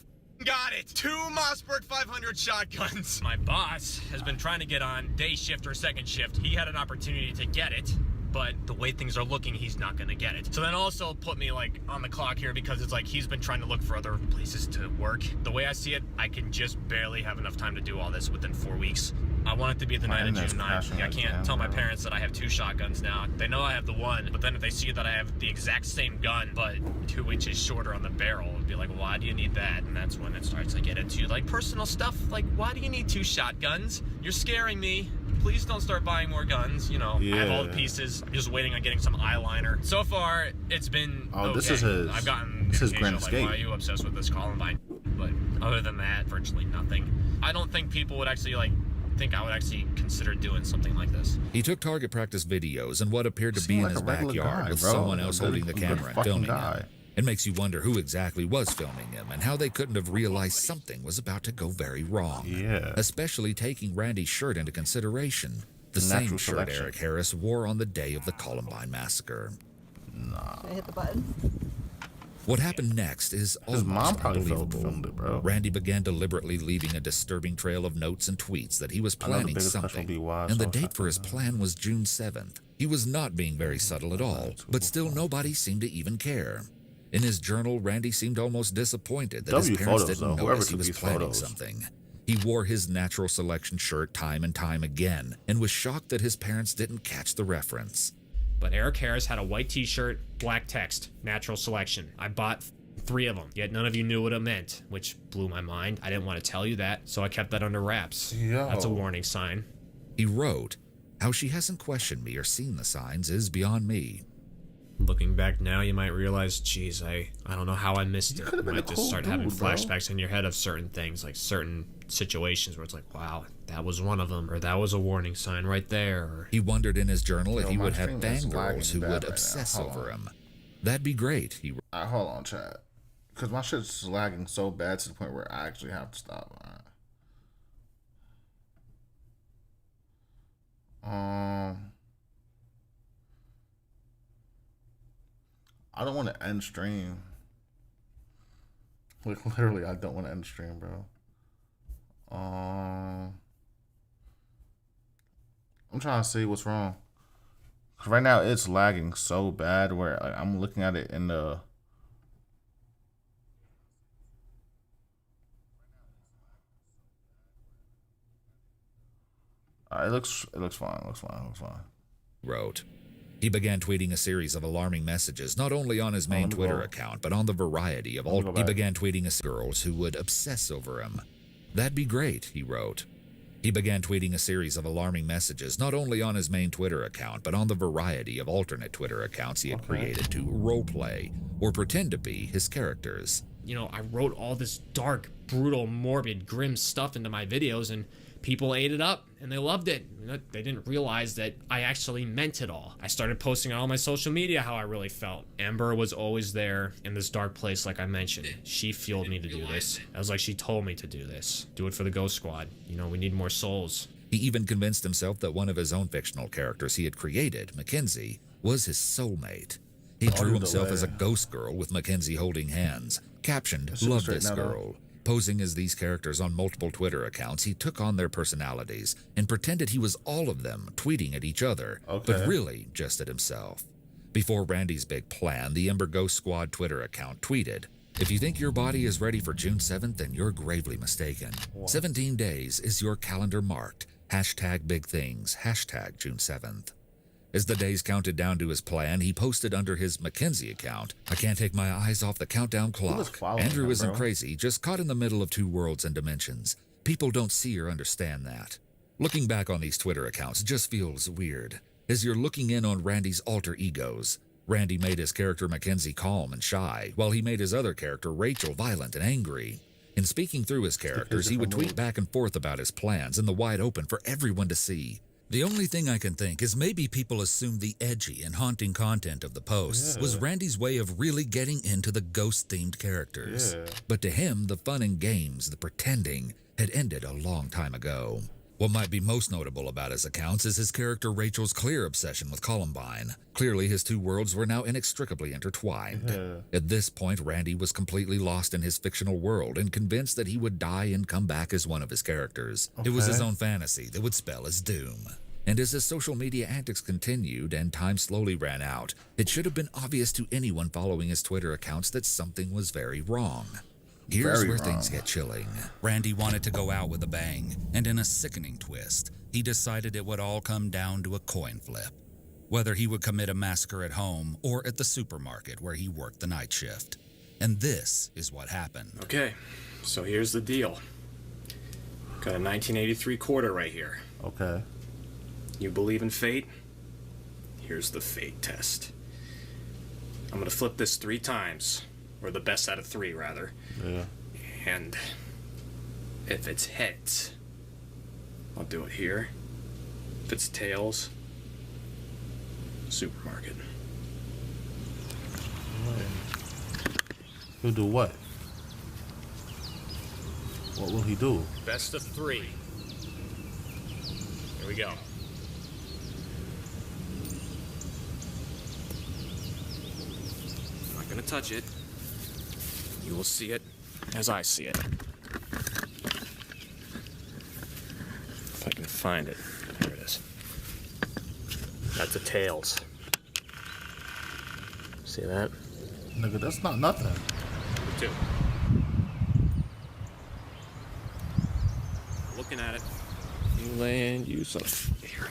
[SPEAKER 18] got it. 2 Mossberg 500 shotguns. My boss has been trying to get on day shift or second shift. He had an opportunity to get it, but the way things are looking, he's not gonna get it. So then also put me like on the clock here because it's like he's been trying to look for other places to work. The way I see it, I can just barely have enough time to do all this within 4 weeks. I want it to be the night of June 9th. I can't tell my parents that I have 2 shotguns now. They know I have the one, but then if they see that I have the exact same gun, but 2 inches shorter on the barrel, it'd be like, why do you need that? And that's when it starts to get into like personal stuff. Like, why do you need 2 shotguns? You're scaring me. Please don't start buying more guns. You know, I have all the pieces. I'm just waiting on getting some eyeliner. So far, it's been okay.
[SPEAKER 3] This is his.
[SPEAKER 18] I've gotten
[SPEAKER 3] this is Grand Escape.
[SPEAKER 18] Why are you obsessed with this Columbine? But other than that, virtually nothing. I don't think people would actually think I would actually consider doing something like this.
[SPEAKER 13] He took target practice videos and what appeared to be in his backyard with someone else holding the camera and filming him. It makes you wonder who exactly was filming him and how they couldn't have realized something was about to go very wrong.
[SPEAKER 3] Yeah.
[SPEAKER 13] Especially taking Randy's shirt into consideration. The same shirt Eric Harris wore on the day of the Columbine massacre.
[SPEAKER 3] Nah.
[SPEAKER 20] Should I hit the button?
[SPEAKER 13] What happened next is almost unbelievable. Randy began deliberately leaving a disturbing trail of notes and tweets that he was planning something, and the date for his plan was June 7th. He was not being very subtle at all, but still nobody seemed to even care. In his journal, Randy seemed almost disappointed that his parents didn't notice he was planning something. He wore his Natural Selection shirt time and time again, and was shocked that his parents didn't catch the reference.
[SPEAKER 12] But Eric Harris had a white t-shirt, black text, Natural Selection. I bought 3 of them, yet none of you knew what it meant, which blew my mind. I didn't want to tell you that, so I kept that under wraps. That's a warning sign.
[SPEAKER 13] He wrote, "How she hasn't questioned me or seen the signs is beyond me."
[SPEAKER 12] Looking back now, you might realize, geez, I don't know how I missed it. You might just start having flashbacks in your head of certain things, like certain situations where it's like, wow, that was one of them, or that was a warning sign right there. Or...
[SPEAKER 13] He wondered in his journal if he would have fangirls who would obsess over him. That'd be great. He
[SPEAKER 3] hold on, chat, because my shit's lagging so bad to the point where I actually have to stop. I don't want to end stream. Like, literally, I don't want to end stream, bro. I'm trying to see what's wrong. 'Cause right now, it's lagging so bad where like, I'm looking at it in the... It looks fine. It looks fine.
[SPEAKER 13] Wrote. He began tweeting a series of alarming messages, not only on his main Twitter account, but on the variety of all. He began tweeting girls who would obsess over him. That'd be great, he wrote. He began tweeting a series of alarming messages, not only on his main Twitter account, but on the variety of alternate Twitter accounts he had created to roleplay or pretend to be his characters.
[SPEAKER 12] You know, I wrote all this dark, brutal, morbid, grim stuff into my videos, and people ate it up, and they loved it. They didn't realize that I actually meant it all. I started posting on all my social media how I really felt. Amber was always there in this dark place, like I mentioned. She fueled me to do this. It was like she told me to do this. Do it for the Ghost Squad. You know, we need more souls.
[SPEAKER 13] He even convinced himself that one of his own fictional characters he had created, Mackenzie, was his soulmate. He drew himself as a ghost girl with Mackenzie holding hands, captioned, "Love this girl." Posing as these characters on multiple Twitter accounts, he took on their personalities and pretended he was all of them, tweeting at each other, but really just at himself. Before Randy's big plan, the Ember Ghost Squad Twitter account tweeted, "If you think your body is ready for June 7th, then you're gravely mistaken. 17 days is your calendar marked. Hashtag big things, hashtag June 7th. As the days counted down to his plan, he posted under his Mackenzie account, "I can't take my eyes off the countdown clock. Andrew isn't crazy, just caught in the middle of two worlds and dimensions. People don't see or understand that." Looking back on these Twitter accounts just feels weird, as you're looking in on Randy's alter egos. Randy made his character Mackenzie calm and shy, while he made his other character Rachel violent and angry. In speaking through his characters, he would tweet back and forth about his plans in the wide open for everyone to see. The only thing I can think is maybe people assumed the edgy and haunting content of the posts was Randy's way of really getting into the ghost-themed characters. But to him, the fun and games, the pretending, had ended a long time ago. What might be most notable about his accounts is his character Rachel's clear obsession with Columbine. Clearly, his two worlds were now inextricably intertwined. At this point, Randy was completely lost in his fictional world and convinced that he would die and come back as one of his characters. It was his own fantasy that would spell his doom. And as his social media antics continued and time slowly ran out, it should have been obvious to anyone following his Twitter accounts that something was very wrong. Here's where things get chilling. Randy wanted to go out with a bang, and in a sickening twist, he decided it would all come down to a coin flip. Whether he would commit a massacre at home or at the supermarket where he worked the night shift. And this is what happened.
[SPEAKER 18] Okay, so here's the deal. Got a 1983 quarter right here.
[SPEAKER 3] Okay.
[SPEAKER 18] You believe in fate? Here's the fate test. I'm gonna flip this 3 times. Or the best out of 3, rather.
[SPEAKER 3] Yeah.
[SPEAKER 18] And if it's heads, I'll do it here. If it's tails, supermarket.
[SPEAKER 3] He'll do what? What will he do?
[SPEAKER 18] Best of 3. Here we go. I'm not gonna touch it. You will see it as I see it. If I can find it. There it is. That's the tails. See that?
[SPEAKER 3] Nigga, that's not nothing.
[SPEAKER 18] Number 2. Looking at it. You land, you son of here.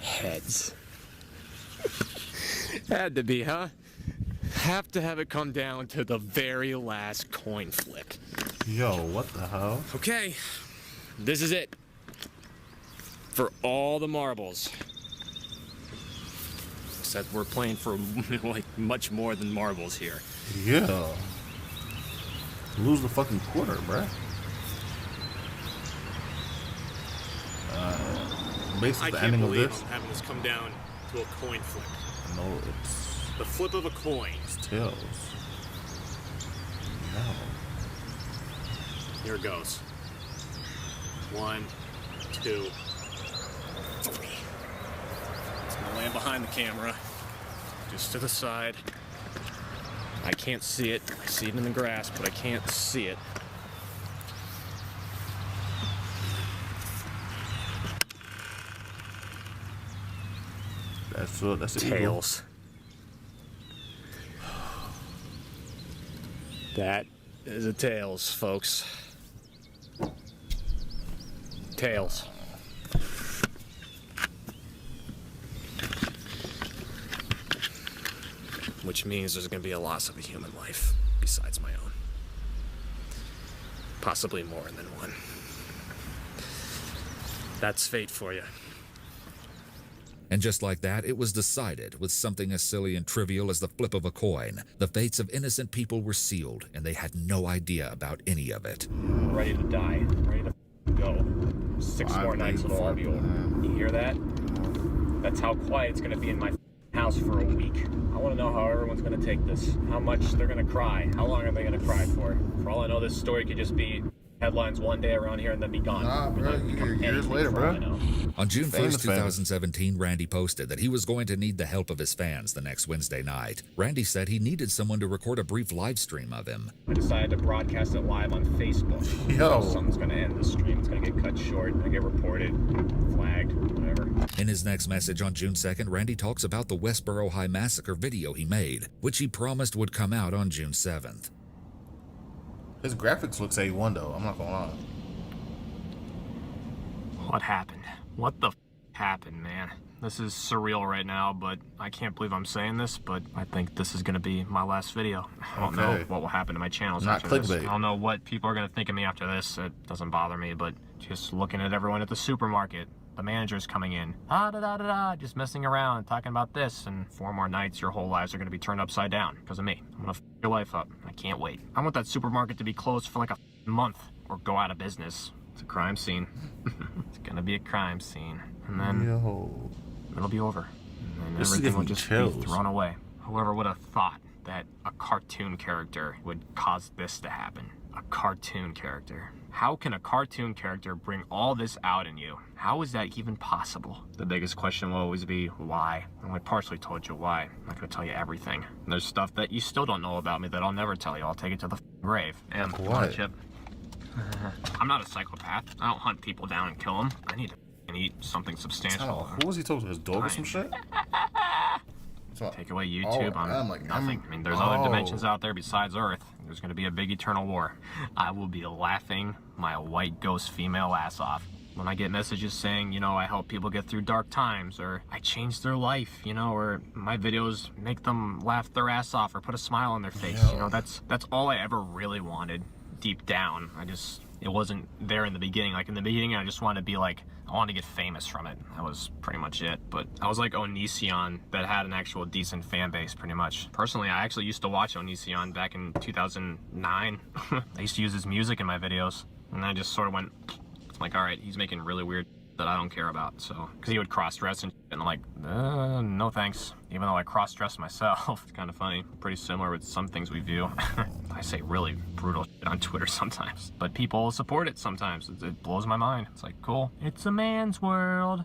[SPEAKER 18] Heads. Had to be, huh? Have to have it come down to the very last coin flip.
[SPEAKER 3] Yo, what the hell?
[SPEAKER 18] Okay, this is it. For all the marbles. Except we're playing for like much more than marbles here.
[SPEAKER 3] Yeah. Lose the fucking quarter, bruh. Basically, the ending of this.
[SPEAKER 18] I can't believe I'm having this come down to a coin flip.
[SPEAKER 3] No, it's
[SPEAKER 18] the flip of a coin.
[SPEAKER 3] It's tails. No.
[SPEAKER 18] Here it goes. 1, 2, 3. It's gonna land behind the camera. Just to the side. I can't see it. I see it in the grass, but I can't see it.
[SPEAKER 3] That's
[SPEAKER 18] tails. That is a tails, folks. Tails. Which means there's going to be a loss of a human life besides my own. Possibly more than one. That's fate for you.
[SPEAKER 13] And just like that, it was decided with something as silly and trivial as the flip of a coin. The fates of innocent people were sealed, and they had no idea about any of it.
[SPEAKER 18] Ready to die. Ready to go. 6 more nights it'll all be over. You hear that? That's how quiet it's gonna be in my house house for a week. I want to know how everyone's going to take this, how much they're going to cry, how long are they going to cry for. For all I know, this story could just be headlines one day around here and then be gone.
[SPEAKER 3] Nah, bro, years later, bro.
[SPEAKER 13] On June 1st, 2017, Randy posted that he was going to need the help of his fans the next Wednesday night. Randy said he needed someone to record a brief live stream of him.
[SPEAKER 18] I decided to broadcast it live on Facebook.
[SPEAKER 3] Yo.
[SPEAKER 18] Something's going to end the stream. It's going to get cut short. I get reported, flagged, whatever.
[SPEAKER 13] In his next message on June 2nd, Randy talks about the Westboro High Massacre video he made, which he promised would come out on June 7th.
[SPEAKER 3] His graphics looks A1 though, I'm not gonna lie.
[SPEAKER 18] What happened? What the happened, man? This is surreal right now, but I can't believe I'm saying this, but I think this is gonna be my last video. I don't know what will happen to my channels
[SPEAKER 3] Not
[SPEAKER 18] after this.
[SPEAKER 3] clickbait.
[SPEAKER 18] I don't know what people are gonna think of me after this. It doesn't bother me, but just looking at everyone at the supermarket, the manager's coming in, just messing around, talking about this, and 4 more nights, your whole lives are gonna be turned upside down because of me. I'm gonna f your life up. I can't wait. I want that supermarket to be closed for like a month or go out of business. It's a crime scene. It's gonna be a crime scene. And then it'll be over. And then everything will just be thrown away. Whoever would have thought that a cartoon character would cause this to happen? A cartoon character. How can a cartoon character bring all this out in you? How is that even possible? The biggest question will always be, why? And I partially told you why. I'm not gonna tell you everything. And there's stuff that you still don't know about me that I'll never tell you. I'll take it to the grave. And
[SPEAKER 3] what?
[SPEAKER 18] Chip. I'm not a psychopath. I don't hunt people down and kill them. I need to eat something substantial.
[SPEAKER 3] Who was he talking to? His dog or some shit?
[SPEAKER 18] Take away YouTube, I'm like nothing. I mean, there's other dimensions out there besides Earth. There's going to be a big eternal war. I will be laughing my white ghost female ass off when I get messages saying, you know, I help people get through dark times, or I change their life, you know, or my videos make them laugh their ass off or put a smile on their face. You know, that's all I ever really wanted deep down. It wasn't there in the beginning. Like in the beginning, I just wanted to be like, I wanted to get famous from it. That was pretty much it. But I was like Onision that had an actual decent fan base pretty much. Personally, I actually used to watch Onision back in 2009. I used to use his music in my videos. And I just sort of went, like, all right, he's making really weird that I don't care about. So, because he would cross-dress and I'm like, no thanks. Even though I cross-dress myself. It's kind of funny. Pretty similar with some things we view. I say really brutal shit on Twitter sometimes. But people support it sometimes. It blows my mind. It's like, cool. It's a man's world.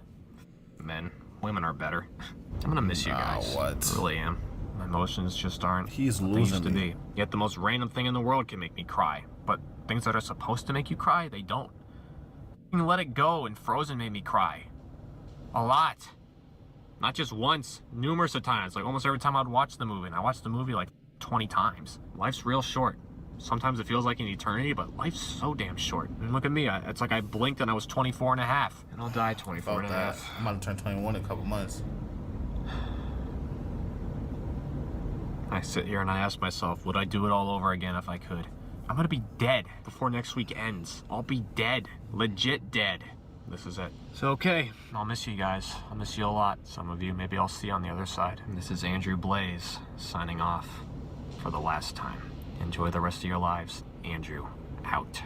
[SPEAKER 18] Men. Women are better. I'm gonna miss you guys.
[SPEAKER 3] What?
[SPEAKER 18] I really am. My emotions just aren't
[SPEAKER 3] He's
[SPEAKER 18] what they used
[SPEAKER 3] losing
[SPEAKER 18] to
[SPEAKER 3] me.
[SPEAKER 18] be. Yet the most random thing in the world can make me cry. But things that are supposed to make you cry, they don't. You can Let It Go and Frozen made me cry. A lot. Not just once, numerous of times. Like almost every time I'd watch the movie. And I watched the movie like 20 times. Life's real short. Sometimes it feels like an eternity, but life's so damn short. And look at me, it's like I blinked and I was 24 and a half. And I'll die 24 and a half.
[SPEAKER 3] I'm about to turn 21 in a couple months.
[SPEAKER 18] I sit here and I ask myself, would I do it all over again if I could? I'm gonna be dead before next week ends. I'll be dead. Legit dead. This is it. So, okay, I'll miss you guys. I'll miss you a lot. Some of you, maybe I'll see you on the other side. And this is Andrew Blaze, signing off for the last time. Enjoy the rest of your lives. Andrew, out.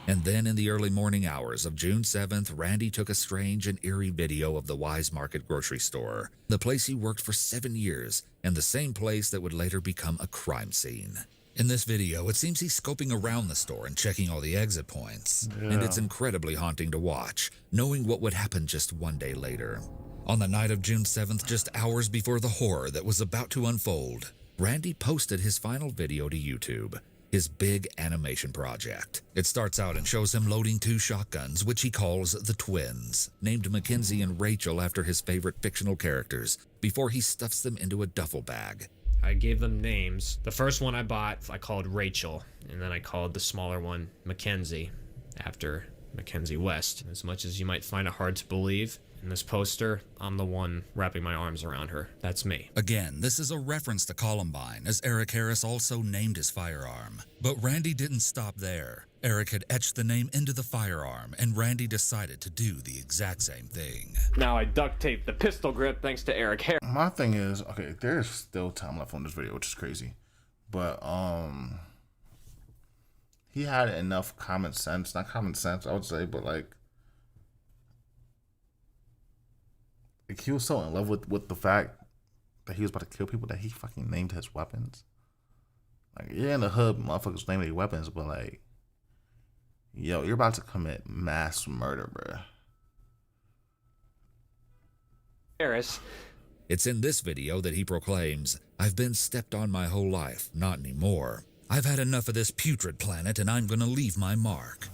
[SPEAKER 13] And then in the early morning hours of June 7th, Randy took a strange and eerie video of the Wise Market grocery store, the place he worked for 7 years, and the same place that would later become a crime scene. In this video, it seems he's scoping around the store and checking all the exit points.
[SPEAKER 3] Yeah.
[SPEAKER 13] And it's incredibly haunting to watch, knowing what would happen just one day later. On the night of June 7th, just hours before the horror that was about to unfold, Randy posted his final video to YouTube, his big animation project. It starts out and shows him loading 2 shotguns, which he calls the Twins, named Mackenzie and Rachel after his favorite fictional characters, before he stuffs them into a duffel bag.
[SPEAKER 12] I gave them names. The first one I bought, I called Rachel, and then I called the smaller one Mackenzie, after Mackenzie West. As much as you might find it hard to believe, in this poster, I'm the one wrapping my arms around her. That's me.
[SPEAKER 13] Again, this is a reference to Columbine, as Eric Harris also named his firearm. But Randy didn't stop there. Eric had etched the name into the firearm, and Randy decided to do the exact same thing.
[SPEAKER 18] Now I duct taped the pistol grip thanks to Eric Harris.
[SPEAKER 3] My thing is, okay, there's still time left on this video, which is crazy. But, he had enough common sense, not common sense, I would say, but like he was so in love with the fact that he was about to kill people, that he fucking named his weapons. Like, yeah, in the hood, motherfuckers name their weapons, but like, yo, you're about to commit mass murder, bruh.
[SPEAKER 13] Harris. It's in this video that he proclaims, "I've been stepped on my whole life, not anymore. I've had enough of this putrid planet and I'm gonna leave my mark."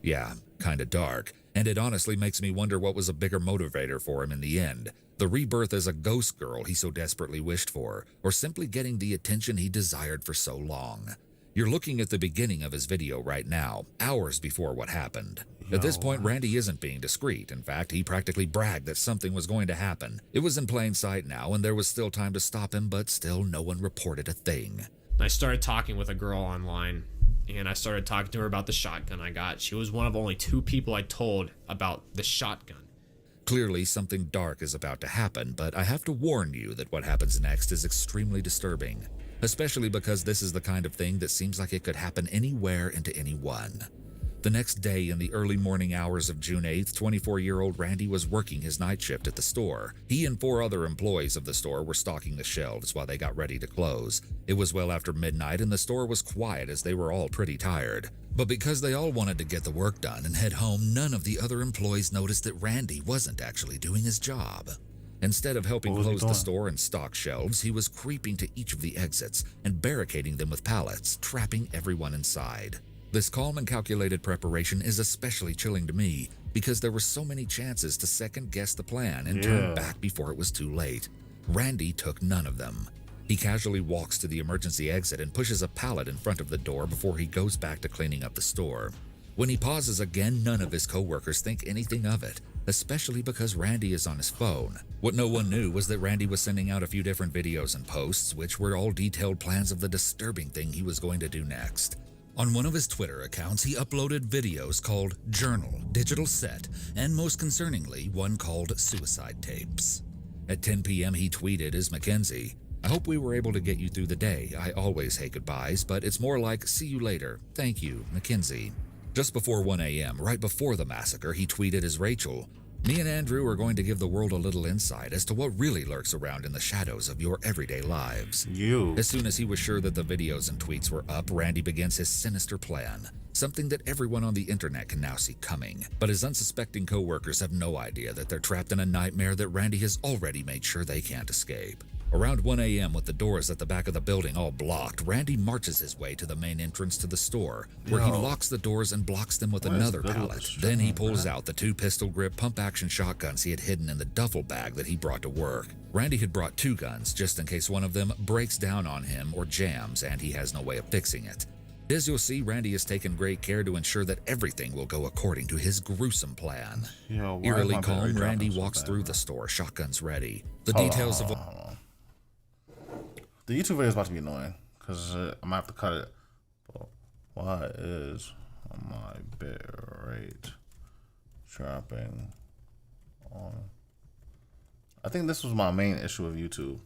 [SPEAKER 13] Yeah, kinda dark, and it honestly makes me wonder what was a bigger motivator for him in the end. The rebirth as a ghost girl he so desperately wished for, or simply getting the attention he desired for so long. You're looking at the beginning of his video right now, hours before what happened. At this point, Randy isn't being discreet. In fact, he practically bragged that something was going to happen. It was in plain sight now, and there was still time to stop him, but still no one reported a thing.
[SPEAKER 12] I started talking with a girl online, and I started talking to her about the shotgun I got. She was one of only 2 people I told about the shotgun.
[SPEAKER 13] Clearly, something dark is about to happen, but I have to warn you that what happens next is extremely disturbing, especially because this is the kind of thing that seems like it could happen anywhere and to anyone. The next day, in the early morning hours of June 8th, 24-year-old Randy was working his night shift at the store. He and 4 other employees of the store were stocking the shelves while they got ready to close. It was well after midnight and the store was quiet as they were all pretty tired. But because they all wanted to get the work done and head home, none of the other employees noticed that Randy wasn't actually doing his job. Instead of helping close the store and stock shelves, he was creeping to each of the exits and barricading them with pallets, trapping everyone inside. This calm and calculated preparation is especially chilling to me because there were so many chances to second-guess the plan and turn back before it was too late. Randy took none of them. He casually walks to the emergency exit and pushes a pallet in front of the door before he goes back to cleaning up the store. When he pauses again, none of his co-workers think anything of it, especially because Randy is on his phone. What no one knew was that Randy was sending out a few different videos and posts, which were all detailed plans of the disturbing thing he was going to do next. On one of his Twitter accounts, he uploaded videos called Journal, Digital Set, and most concerningly, one called Suicide Tapes. At 10 p.m. he tweeted as Mackenzie, "I hope we were able to get you through the day. I always hate goodbyes, but it's more like, see you later. Thank you, Mackenzie." Just before 1 a.m., right before the massacre, he tweeted as Rachel, "Me and Andrew are going to give the world a little insight as to what really lurks around in the shadows of your everyday lives." As soon as he was sure that the videos and tweets were up, Randy begins his sinister plan, something that everyone on the internet can now see coming. But his unsuspecting co-workers have no idea that they're trapped in a nightmare that Randy has already made sure they can't escape. Around 1 a.m., with the doors at the back of the building all blocked, Randy marches his way to the main entrance to the store, where he locks the doors and blocks them with another pallet. Then he pulls out the 2 pistol-grip pump-action shotguns he had hidden in the duffel bag that he brought to work. Randy had brought 2 guns, just in case one of them breaks down on him or jams and he has no way of fixing it. As you'll see, Randy has taken great care to ensure that everything will go according to his gruesome plan. Eerily calm, Randy walks through the store, shotguns ready. The details of...
[SPEAKER 3] The YouTube video is about to be annoying because I might have to cut it. But why is my bit rate dropping on? I think this was my main issue with YouTube.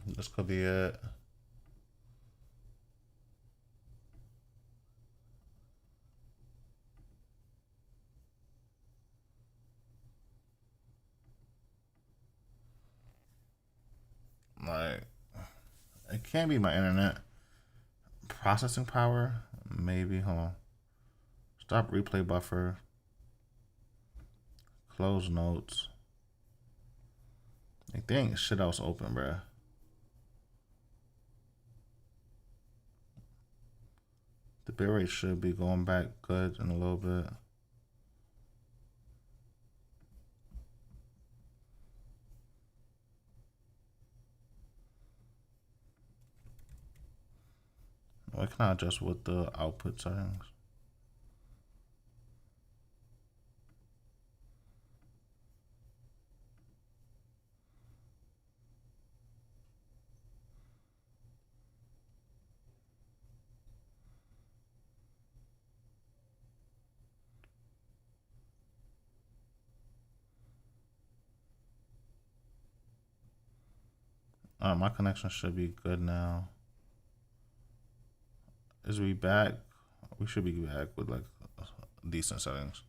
[SPEAKER 3] This could be it. Like, it can't be my internet processing power. Maybe, hold on. Stop replay buffer. Close notes. Like, there ain't shit else open, bruh. The bitrate should be going back good in a little bit. Why can I adjust with the output settings? My connection should be good now. Is we back? We should be back with like decent settings.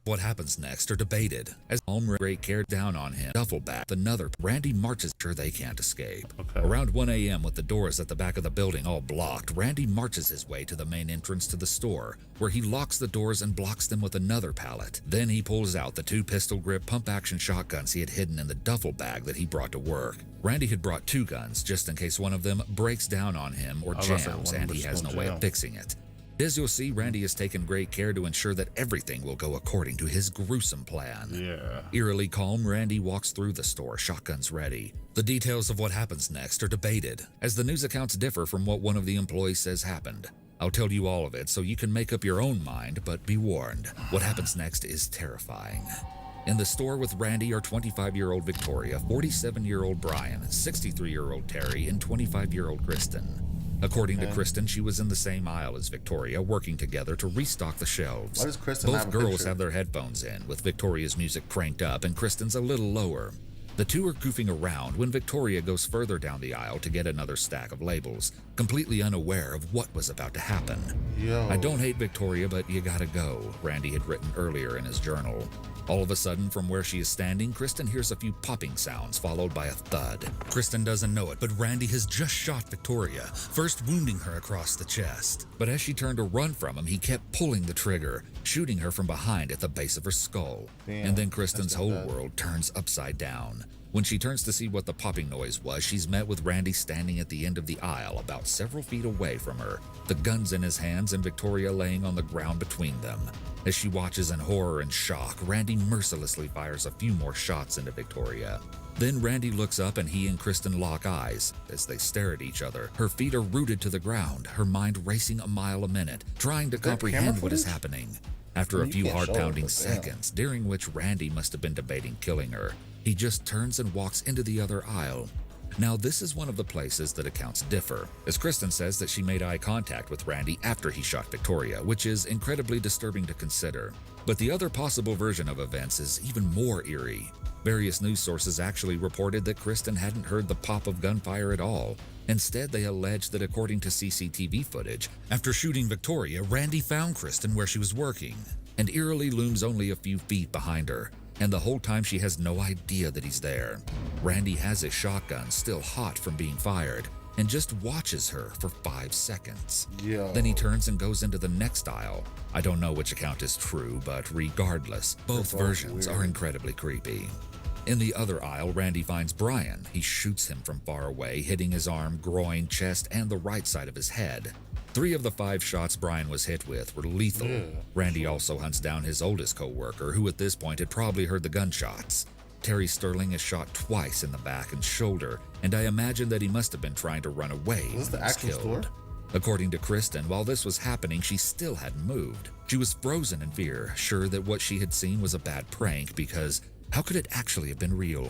[SPEAKER 13] What happens next are debated as Home Great care down on him. Duffel bag. Another Randy marches sure they can't escape.
[SPEAKER 3] Okay.
[SPEAKER 13] Around 1 a.m. with the doors at the back of the building all blocked, Randy marches his way to the main entrance to the store, where he locks the doors and blocks them with another pallet. Then he pulls out the 2 pistol grip pump action shotguns he had hidden in the duffel bag that he brought to work. Randy had brought 2 guns just in case one of them breaks down on him or jams and he has no way of fixing it. As you'll see, Randy has taken great care to ensure that everything will go according to his gruesome plan.
[SPEAKER 3] Yeah.
[SPEAKER 13] Eerily calm, Randy walks through the store, shotguns ready. The details of what happens next are debated, as the news accounts differ from what one of the employees says happened. I'll tell you all of it so you can make up your own mind, but be warned, what happens next is terrifying. In the store with Randy are 25-year-old Victoria, 47-year-old Brian, 63-year-old Terry, and 25-year-old Kristen. According to Kristen, she was in the same aisle as Victoria, working together to restock the shelves.
[SPEAKER 3] Why does Kristen
[SPEAKER 13] Both
[SPEAKER 3] have a
[SPEAKER 13] girls
[SPEAKER 3] picture?
[SPEAKER 13] have their headphones in, with Victoria's music cranked up and Kristen's a little lower. The two are goofing around when Victoria goes further down the aisle to get another stack of labels, completely unaware of what was about to happen.
[SPEAKER 3] Yo.
[SPEAKER 13] I don't hate Victoria, but you gotta go, Randy had written earlier in his journal. All of a sudden, from where she is standing, Kristen hears a few popping sounds followed by a thud. Kristen doesn't know it, but Randy has just shot Victoria, first wounding her across the chest. But as she turned to run from him, he kept pulling the trigger, shooting her from behind at the base of her skull.
[SPEAKER 3] Damn,
[SPEAKER 13] And then Kristen's
[SPEAKER 3] that's
[SPEAKER 13] whole
[SPEAKER 3] not bad.
[SPEAKER 13] world turns upside down. When she turns to see what the popping noise was, she's met with Randy standing at the end of the aisle about several feet away from her, the guns in his hands and Victoria laying on the ground between them. As she watches in horror and shock, Randy mercilessly fires a few more shots into Victoria. Then Randy looks up and he and Kristen lock eyes. As they stare at each other, her feet are rooted to the ground, her mind racing a mile a minute, trying to comprehend what is happening. After a
[SPEAKER 3] You
[SPEAKER 13] few
[SPEAKER 3] can't show it,
[SPEAKER 13] heart-pounding
[SPEAKER 3] but damn.
[SPEAKER 13] seconds, during which Randy must have been debating killing her, he just turns and walks into the other aisle. Now, this is one of the places that accounts differ, as Kristen says that she made eye contact with Randy after he shot Victoria, which is incredibly disturbing to consider. But the other possible version of events is even more eerie. Various news sources actually reported that Kristen hadn't heard the pop of gunfire at all. Instead, they alleged that according to CCTV footage, after shooting Victoria, Randy found Kristen where she was working, and eerily looms only a few feet behind her. And the whole time she has no idea that he's there. Randy has his shotgun still hot from being fired and just watches her for 5 seconds.
[SPEAKER 3] Yo.
[SPEAKER 13] Then he turns and goes into the next aisle. I don't know which account is true, but regardless, both
[SPEAKER 3] both
[SPEAKER 13] versions
[SPEAKER 3] weird.
[SPEAKER 13] are incredibly creepy. In the other aisle, Randy finds Brian. He shoots him from far away, hitting his arm, groin, chest, and the right side of his head. 3 of the 5 shots Brian was hit with were lethal. Randy also hunts down his oldest co-worker, who at this point had probably heard the gunshots. Terry Sterling is shot twice in the back and shoulder, and I imagine that he must have been trying to run away
[SPEAKER 3] Is this
[SPEAKER 13] when
[SPEAKER 3] the
[SPEAKER 13] he was
[SPEAKER 3] actual
[SPEAKER 13] killed.
[SPEAKER 3] store?
[SPEAKER 13] According to Kristen, while this was happening, she still hadn't moved. She was frozen in fear, sure that what she had seen was a bad prank, because how could it actually have been real?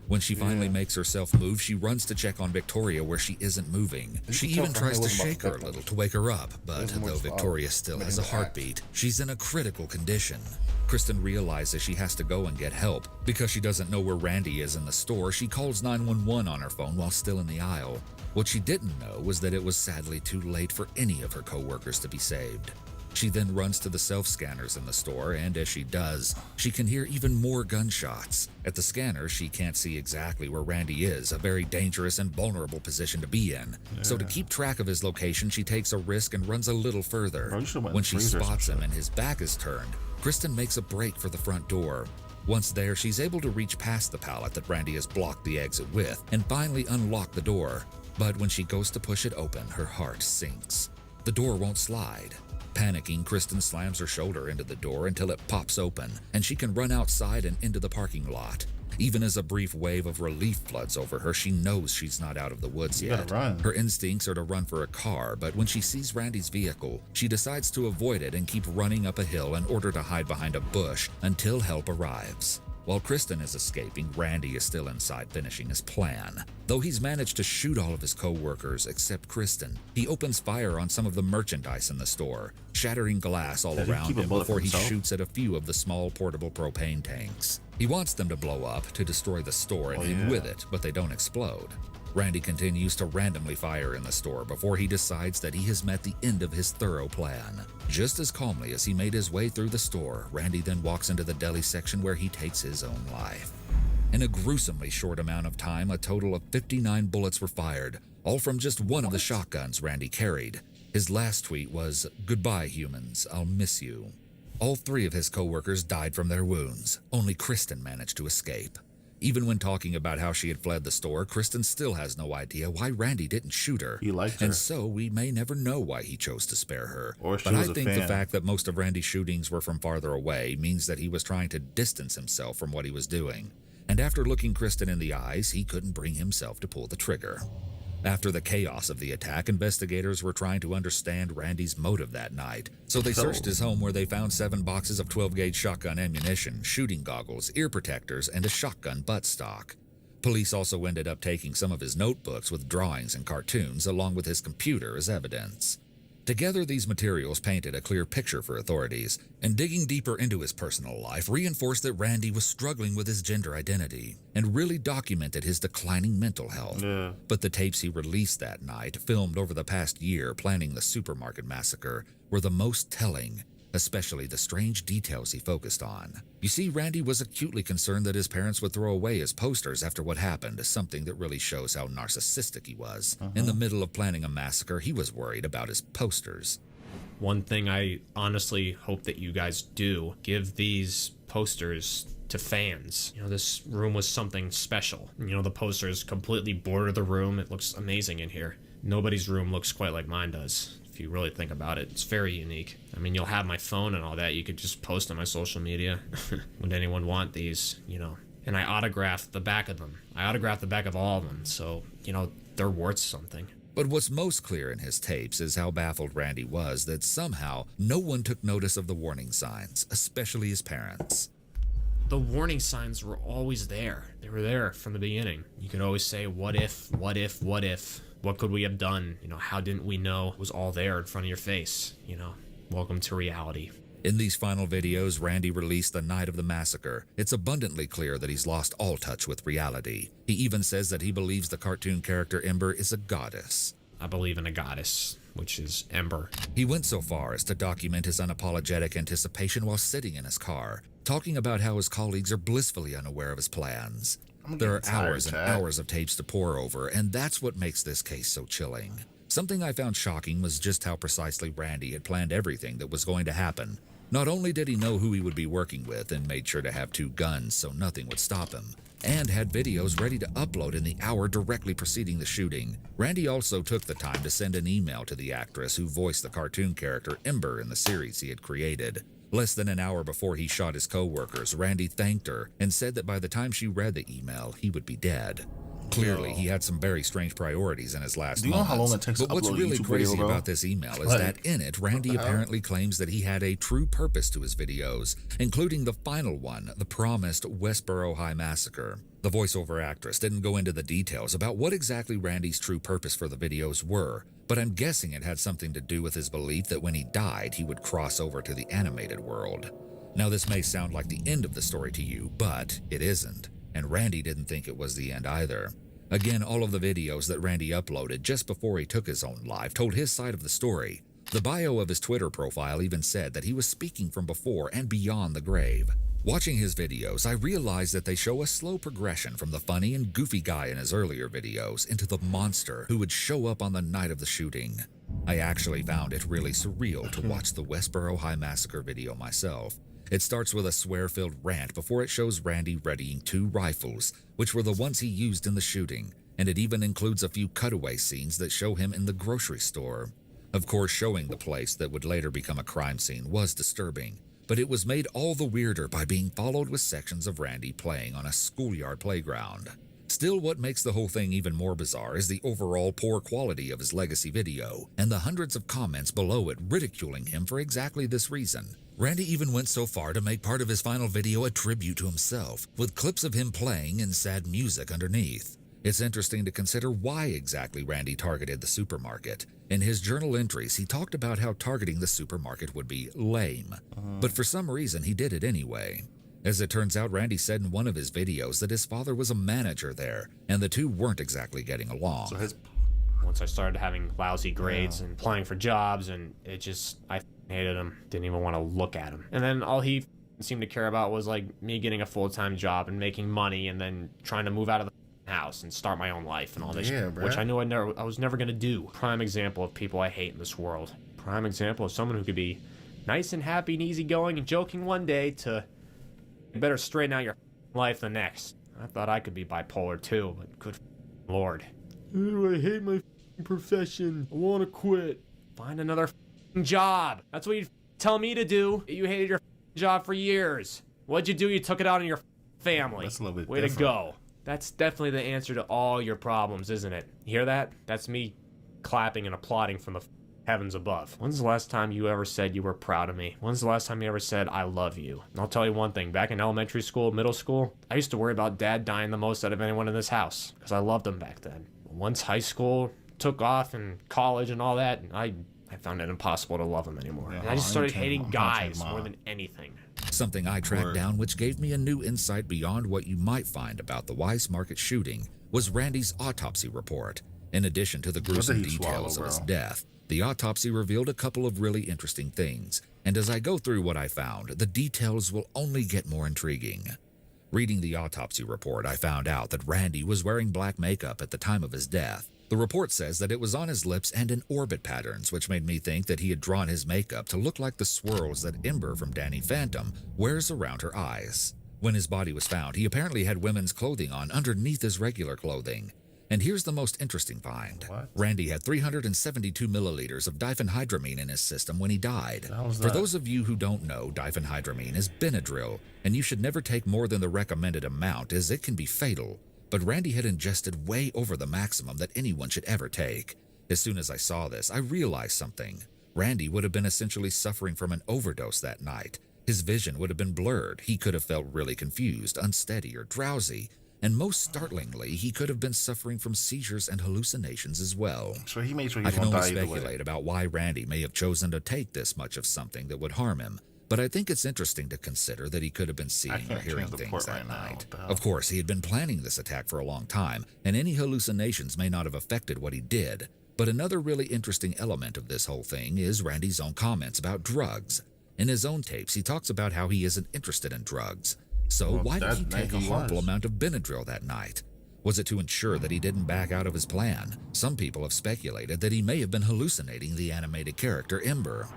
[SPEAKER 13] When she finally makes herself move, she runs to check on Victoria where she isn't moving.
[SPEAKER 3] You
[SPEAKER 13] She
[SPEAKER 3] can tell
[SPEAKER 13] even
[SPEAKER 3] from her
[SPEAKER 13] tries to
[SPEAKER 3] it wasn't
[SPEAKER 13] shake
[SPEAKER 3] about
[SPEAKER 13] her a
[SPEAKER 3] to
[SPEAKER 13] little to wake her up, but
[SPEAKER 3] There's more
[SPEAKER 13] though
[SPEAKER 3] to
[SPEAKER 13] Victoria
[SPEAKER 3] follow.
[SPEAKER 13] still
[SPEAKER 3] Man,
[SPEAKER 13] has a
[SPEAKER 3] the act.
[SPEAKER 13] heartbeat, she's in a critical condition. Kristen realizes she has to go and get help. Because she doesn't know where Randy is in the store, she calls 911 on her phone while still in the aisle. What she didn't know was that it was sadly too late for any of her co-workers to be saved. She then runs to the self-scanners in the store, and as she does, she can hear even more gunshots. At the scanner, she can't see exactly where Randy is, a very dangerous and vulnerable position to be in. So to keep track of his location, she takes a risk and runs a little further.
[SPEAKER 3] Bro, you should've went
[SPEAKER 13] When
[SPEAKER 3] in
[SPEAKER 13] she
[SPEAKER 3] the freezer or some
[SPEAKER 13] spots him
[SPEAKER 3] shit.
[SPEAKER 13] and his back is turned, Kristen makes a break for the front door. Once there, she's able to reach past the pallet that Randy has blocked the exit with, and finally unlock the door. But when she goes to push it open, her heart sinks. The door won't slide. Panicking, Kristen slams her shoulder into the door until it pops open, and she can run outside and into the parking lot. Even as a brief wave of relief floods over her, she knows she's not out of the woods
[SPEAKER 3] You
[SPEAKER 13] yet.
[SPEAKER 3] gotta run.
[SPEAKER 13] Her instincts are to run for a car, but when she sees Randy's vehicle, she decides to avoid it and keep running up a hill in order to hide behind a bush until help arrives. While Kristen is escaping, Randy is still inside finishing his plan. Though he's managed to shoot all of his co-workers except Kristen, he opens fire on some of the merchandise in the store, shattering glass all
[SPEAKER 3] Does he
[SPEAKER 13] around
[SPEAKER 3] keep a
[SPEAKER 13] him
[SPEAKER 3] bullet for
[SPEAKER 13] before he
[SPEAKER 3] himself?
[SPEAKER 13] shoots at a few of the small portable propane tanks. He wants them to blow up to destroy the store and him with it, but they don't explode. Randy continues to randomly fire in the store before he decides that he has met the end of his thorough plan. Just as calmly as he made his way through the store, Randy then walks into the deli section where he takes his own life. In a gruesomely short amount of time, a total of 59 bullets were fired, all from just one of the shotguns Randy carried. His last tweet was, "Goodbye, humans, I'll miss you." All 3 of his co-workers died from their wounds. Only Kristen managed to escape. Even when talking about how she had fled the store, Kristen still has no idea why Randy didn't shoot her.
[SPEAKER 3] He liked her.
[SPEAKER 13] And so we may never know why he chose to spare her.
[SPEAKER 3] Or she
[SPEAKER 13] but
[SPEAKER 3] was
[SPEAKER 13] I
[SPEAKER 3] a
[SPEAKER 13] think the
[SPEAKER 3] fan.
[SPEAKER 13] fact that most of Randy's shootings were from farther away means that he was trying to distance himself from what he was doing. And after looking Kristen in the eyes, he couldn't bring himself to pull the trigger. After the chaos of the attack, investigators were trying to understand Randy's motive that night. So they searched his home where they found 7 boxes of 12-gauge shotgun ammunition, shooting goggles, ear protectors, and a shotgun buttstock. Police also ended up taking some of his notebooks with drawings and cartoons along with his computer as evidence. Together, these materials painted a clear picture for authorities, and digging deeper into his personal life reinforced that Randy was struggling with his gender identity and really documented his declining mental health. But the tapes he released that night, filmed over the past year planning the supermarket massacre, were the most telling, especially the strange details he focused on. You see, Randy was acutely concerned that his parents would throw away his posters after what happened, something that really shows how narcissistic he was. In the middle of planning a massacre, he was worried about his posters.
[SPEAKER 12] One thing I honestly hope that you guys do, give these posters to fans. You know, this room was something special. You know, the posters completely border the room. It looks amazing in here. Nobody's room looks quite like mine does. If you really think about it, it's very unique. I mean, you'll have my phone and all that. You could just post on my social media. Would anyone want these, you know? And I autographed the back of them. I autographed the back of all of them. So, you know, they're worth something.
[SPEAKER 13] But what's most clear in his tapes is how baffled Randy was that somehow no one took notice of the warning signs, especially his parents.
[SPEAKER 12] The warning signs were always there. They were there from the beginning. You could always say, what if, what if, what if? What could we have done? You know, how didn't we know? It was all there in front of your face, you know. Welcome to reality.
[SPEAKER 13] In these final videos Randy released the night of the massacre, it's abundantly clear that he's lost all touch with reality. He even says that he believes the cartoon character Ember is a goddess.
[SPEAKER 12] I believe in a goddess, which is Ember.
[SPEAKER 13] He went so far as to document his unapologetic anticipation while sitting in his car, talking about how his colleagues are blissfully unaware of his plans. There are hours and hours of tapes to pore over, and that's what makes this case so chilling. Something I found shocking was just how precisely Randy had planned everything that was going to happen. Not only did he know who he would be working with and made sure to have 2 guns so nothing would stop him, and had videos ready to upload in the hour directly preceding the shooting, Randy also took the time to send an email to the actress who voiced the cartoon character Ember in the series he had created. Less than an hour before he shot his co-workers, Randy thanked her and said that by the time she read the email, he would be dead. Clearly, he had some very strange priorities in his last moments.
[SPEAKER 3] Do you know how long it takes to
[SPEAKER 13] But what's
[SPEAKER 3] upload a
[SPEAKER 13] really
[SPEAKER 3] YouTube
[SPEAKER 13] crazy
[SPEAKER 3] video, bro?
[SPEAKER 13] about this email is
[SPEAKER 3] Like,
[SPEAKER 13] that in it, Randy apparently claims that he had a true purpose to his videos, including the final one, the promised Westboro High Massacre. The voiceover actress didn't go into the details about what exactly Randy's true purpose for the videos were, but I'm guessing it had something to do with his belief that when he died, he would cross over to the animated world. Now, this may sound like the end of the story to you, but it isn't, and Randy didn't think it was the end either. Again, all of the videos that Randy uploaded just before he took his own life told his side of the story. The bio of his Twitter profile even said that he was speaking from before and beyond the grave. Watching his videos, I realized that they show a slow progression from the funny and goofy guy in his earlier videos into the monster who would show up on the night of the shooting. I actually found it really surreal to watch the Westboro High Massacre video myself. It starts with a swear-filled rant before it shows Randy readying 2 rifles, which were the ones he used in the shooting, and it even includes a few cutaway scenes that show him in the grocery store. Of course, showing the place that would later become a crime scene was disturbing, but it was made all the weirder by being followed with sections of Randy playing on a schoolyard playground. Still, what makes the whole thing even more bizarre is the overall poor quality of his legacy video, and the hundreds of comments below it ridiculing him for exactly this reason. Randy even went so far to make part of his final video a tribute to himself, with clips of him playing and sad music underneath. It's interesting to consider why exactly Randy targeted the supermarket. In his journal entries, he talked about how targeting the supermarket would be lame, but for some reason he did it anyway. As it turns out, Randy said in one of his videos that his father was a manager there, and the two weren't exactly getting along.
[SPEAKER 3] So his
[SPEAKER 12] once I started having lousy grades and applying for jobs, and I hated him. Didn't even want to look at him. And then all he seemed to care about was like me getting a full-time job and making money, and then trying to move out of the house and start my own life and all this, which I knew I was never gonna do. Prime example of people I hate in this world. Prime example of someone who could be nice and happy and easygoing and joking one day to you better straighten out your life the next. I thought I could be bipolar too, but good Lord. I hate my profession. I want to quit. Find another job. That's what you tell me to do. You hated your job for years. What'd you do? You took it out on your family.
[SPEAKER 3] That's a little bit
[SPEAKER 12] Way
[SPEAKER 3] different.
[SPEAKER 12] to go. That's definitely the answer to all your problems, isn't it? You hear that? That's me clapping and applauding from the heavens above. When's the last time you ever said you were proud of me? When's the last time you ever said I love you? And I'll tell you one thing, back in elementary school, middle school, I used to worry about Dad dying the most out of anyone in this house because I loved him back then. Once high school took off and college and all that, I found it impossible to love him anymore. And I just started hating guys more than anything.
[SPEAKER 13] Something I tracked down which gave me a new insight beyond what you might find about the Weiss Market shooting was Randy's autopsy report. In addition to the gruesome details of his death, the autopsy revealed a couple of really interesting things, and as I go through what I found, the details will only get more intriguing. Reading the autopsy report, I found out that Randy was wearing black makeup at the time of his death. The report says that it was on his lips and in orbit patterns, which made me think that he had drawn his makeup to look like the swirls that Ember from Danny Phantom wears around her eyes. When his body was found, he apparently had women's clothing on underneath his regular clothing. And here's the most interesting find. Randy had 372 milliliters of diphenhydramine in his system when he died. For those of you who don't know, diphenhydramine is Benadryl, and you should never take more than the recommended amount as it can be fatal. But Randy had ingested way over the maximum that anyone should ever take. As soon as I saw this, I realized something. Randy would have been essentially suffering from an overdose that night. His vision would have been blurred. He could have felt really confused, unsteady, or drowsy. And most startlingly, he could have been suffering from seizures and hallucinations as well.
[SPEAKER 3] So he made sure he
[SPEAKER 13] I can
[SPEAKER 3] won't
[SPEAKER 13] only
[SPEAKER 3] die either way.
[SPEAKER 13] speculate about why Randy may have chosen to take this much of something that would harm him, but I think it's interesting to consider that he could have been seeing or hearing things that night. Of course, he had been planning this attack for a long time, and any hallucinations may not have affected what he did. But another really interesting element of this whole thing is Randy's own comments about drugs. In his own tapes, he talks about how he isn't interested in drugs. So why did he take a harmful amount of Benadryl that night? Was it to ensure that he didn't back out of his plan? Some people have speculated that he may have been hallucinating the animated character Ember.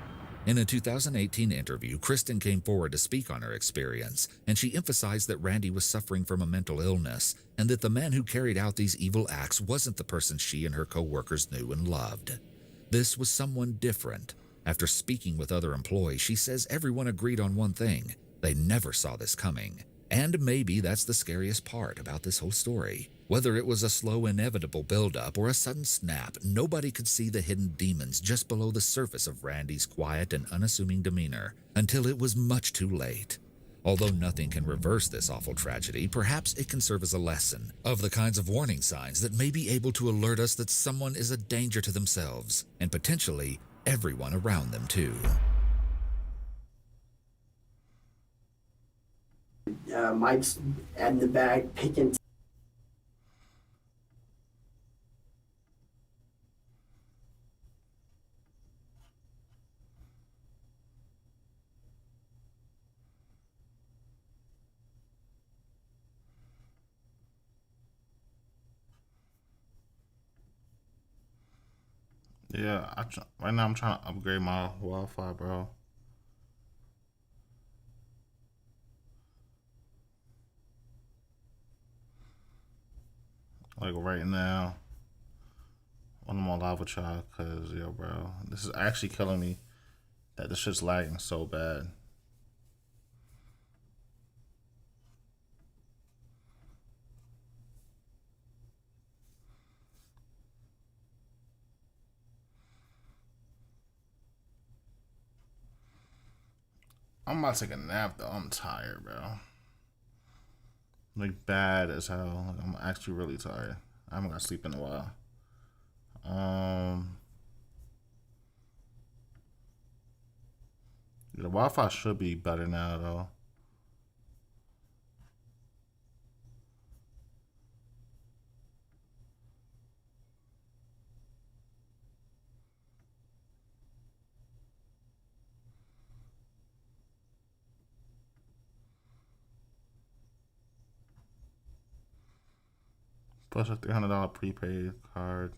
[SPEAKER 13] In a 2018 interview, Kristen came forward to speak on her experience, and she emphasized that Randy was suffering from a mental illness, and that the man who carried out these evil acts wasn't the person she and her co-workers knew and loved. This was someone different. After speaking with other employees, she says everyone agreed on one thing. They never saw this coming. And maybe that's the scariest part about this whole story. Whether it was a slow, inevitable buildup or a sudden snap, nobody could see the hidden demons just below the surface of Randy's quiet and unassuming demeanor until it was much too late. Although nothing can reverse this awful tragedy, perhaps it can serve as a lesson of the kinds of warning signs that may be able to alert us that someone is a danger to themselves and potentially everyone around them too.
[SPEAKER 20] Mike's in the bag picking.
[SPEAKER 3] Yeah, right now I'm trying to upgrade my Wi-Fi, bro. Like right now, when I'm on live with y'all, cause yo, bro, this is actually killing me. That this shit's lagging so bad. I'm about to take a nap though. I'm tired, bro. Like bad as hell. Like, I'm actually really tired. I haven't got sleep in a while. The Wi-Fi should be better now though. Plus a $300 prepaid card.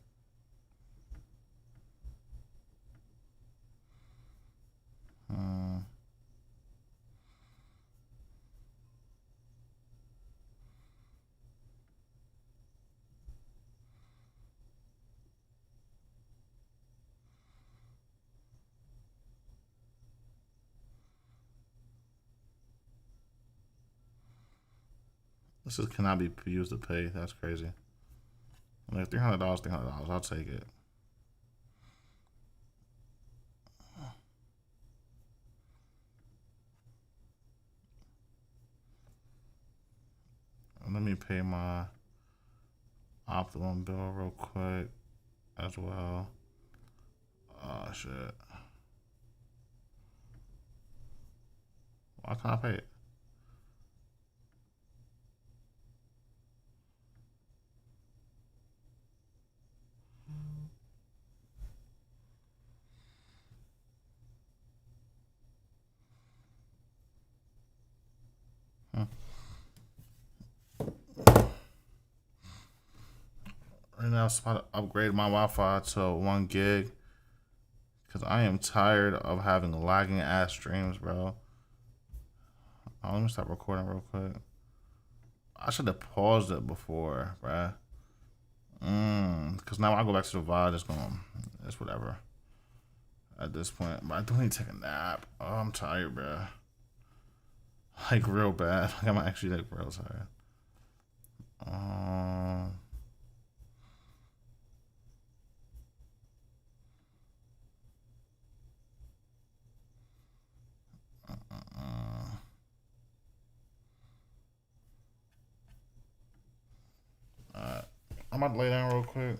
[SPEAKER 3] This is cannot be used to pay. That's crazy. Like $300, $300. I'll take it. Let me pay my Optimum bill real quick as well. Oh shit. Why can't I pay it? Right now, I'm about to upgrade my Wi-Fi to 1 gig because I am tired of having lagging ass streams, bro. Oh, let me stop recording real quick. I should have paused it before, bruh. Because now when I go back to the VOD, it's whatever at this point. But I do need to take a nap. Oh, I'm tired, bruh. Like, real bad. Like, I'm actually, like, real tired. I'm about to lay down real quick.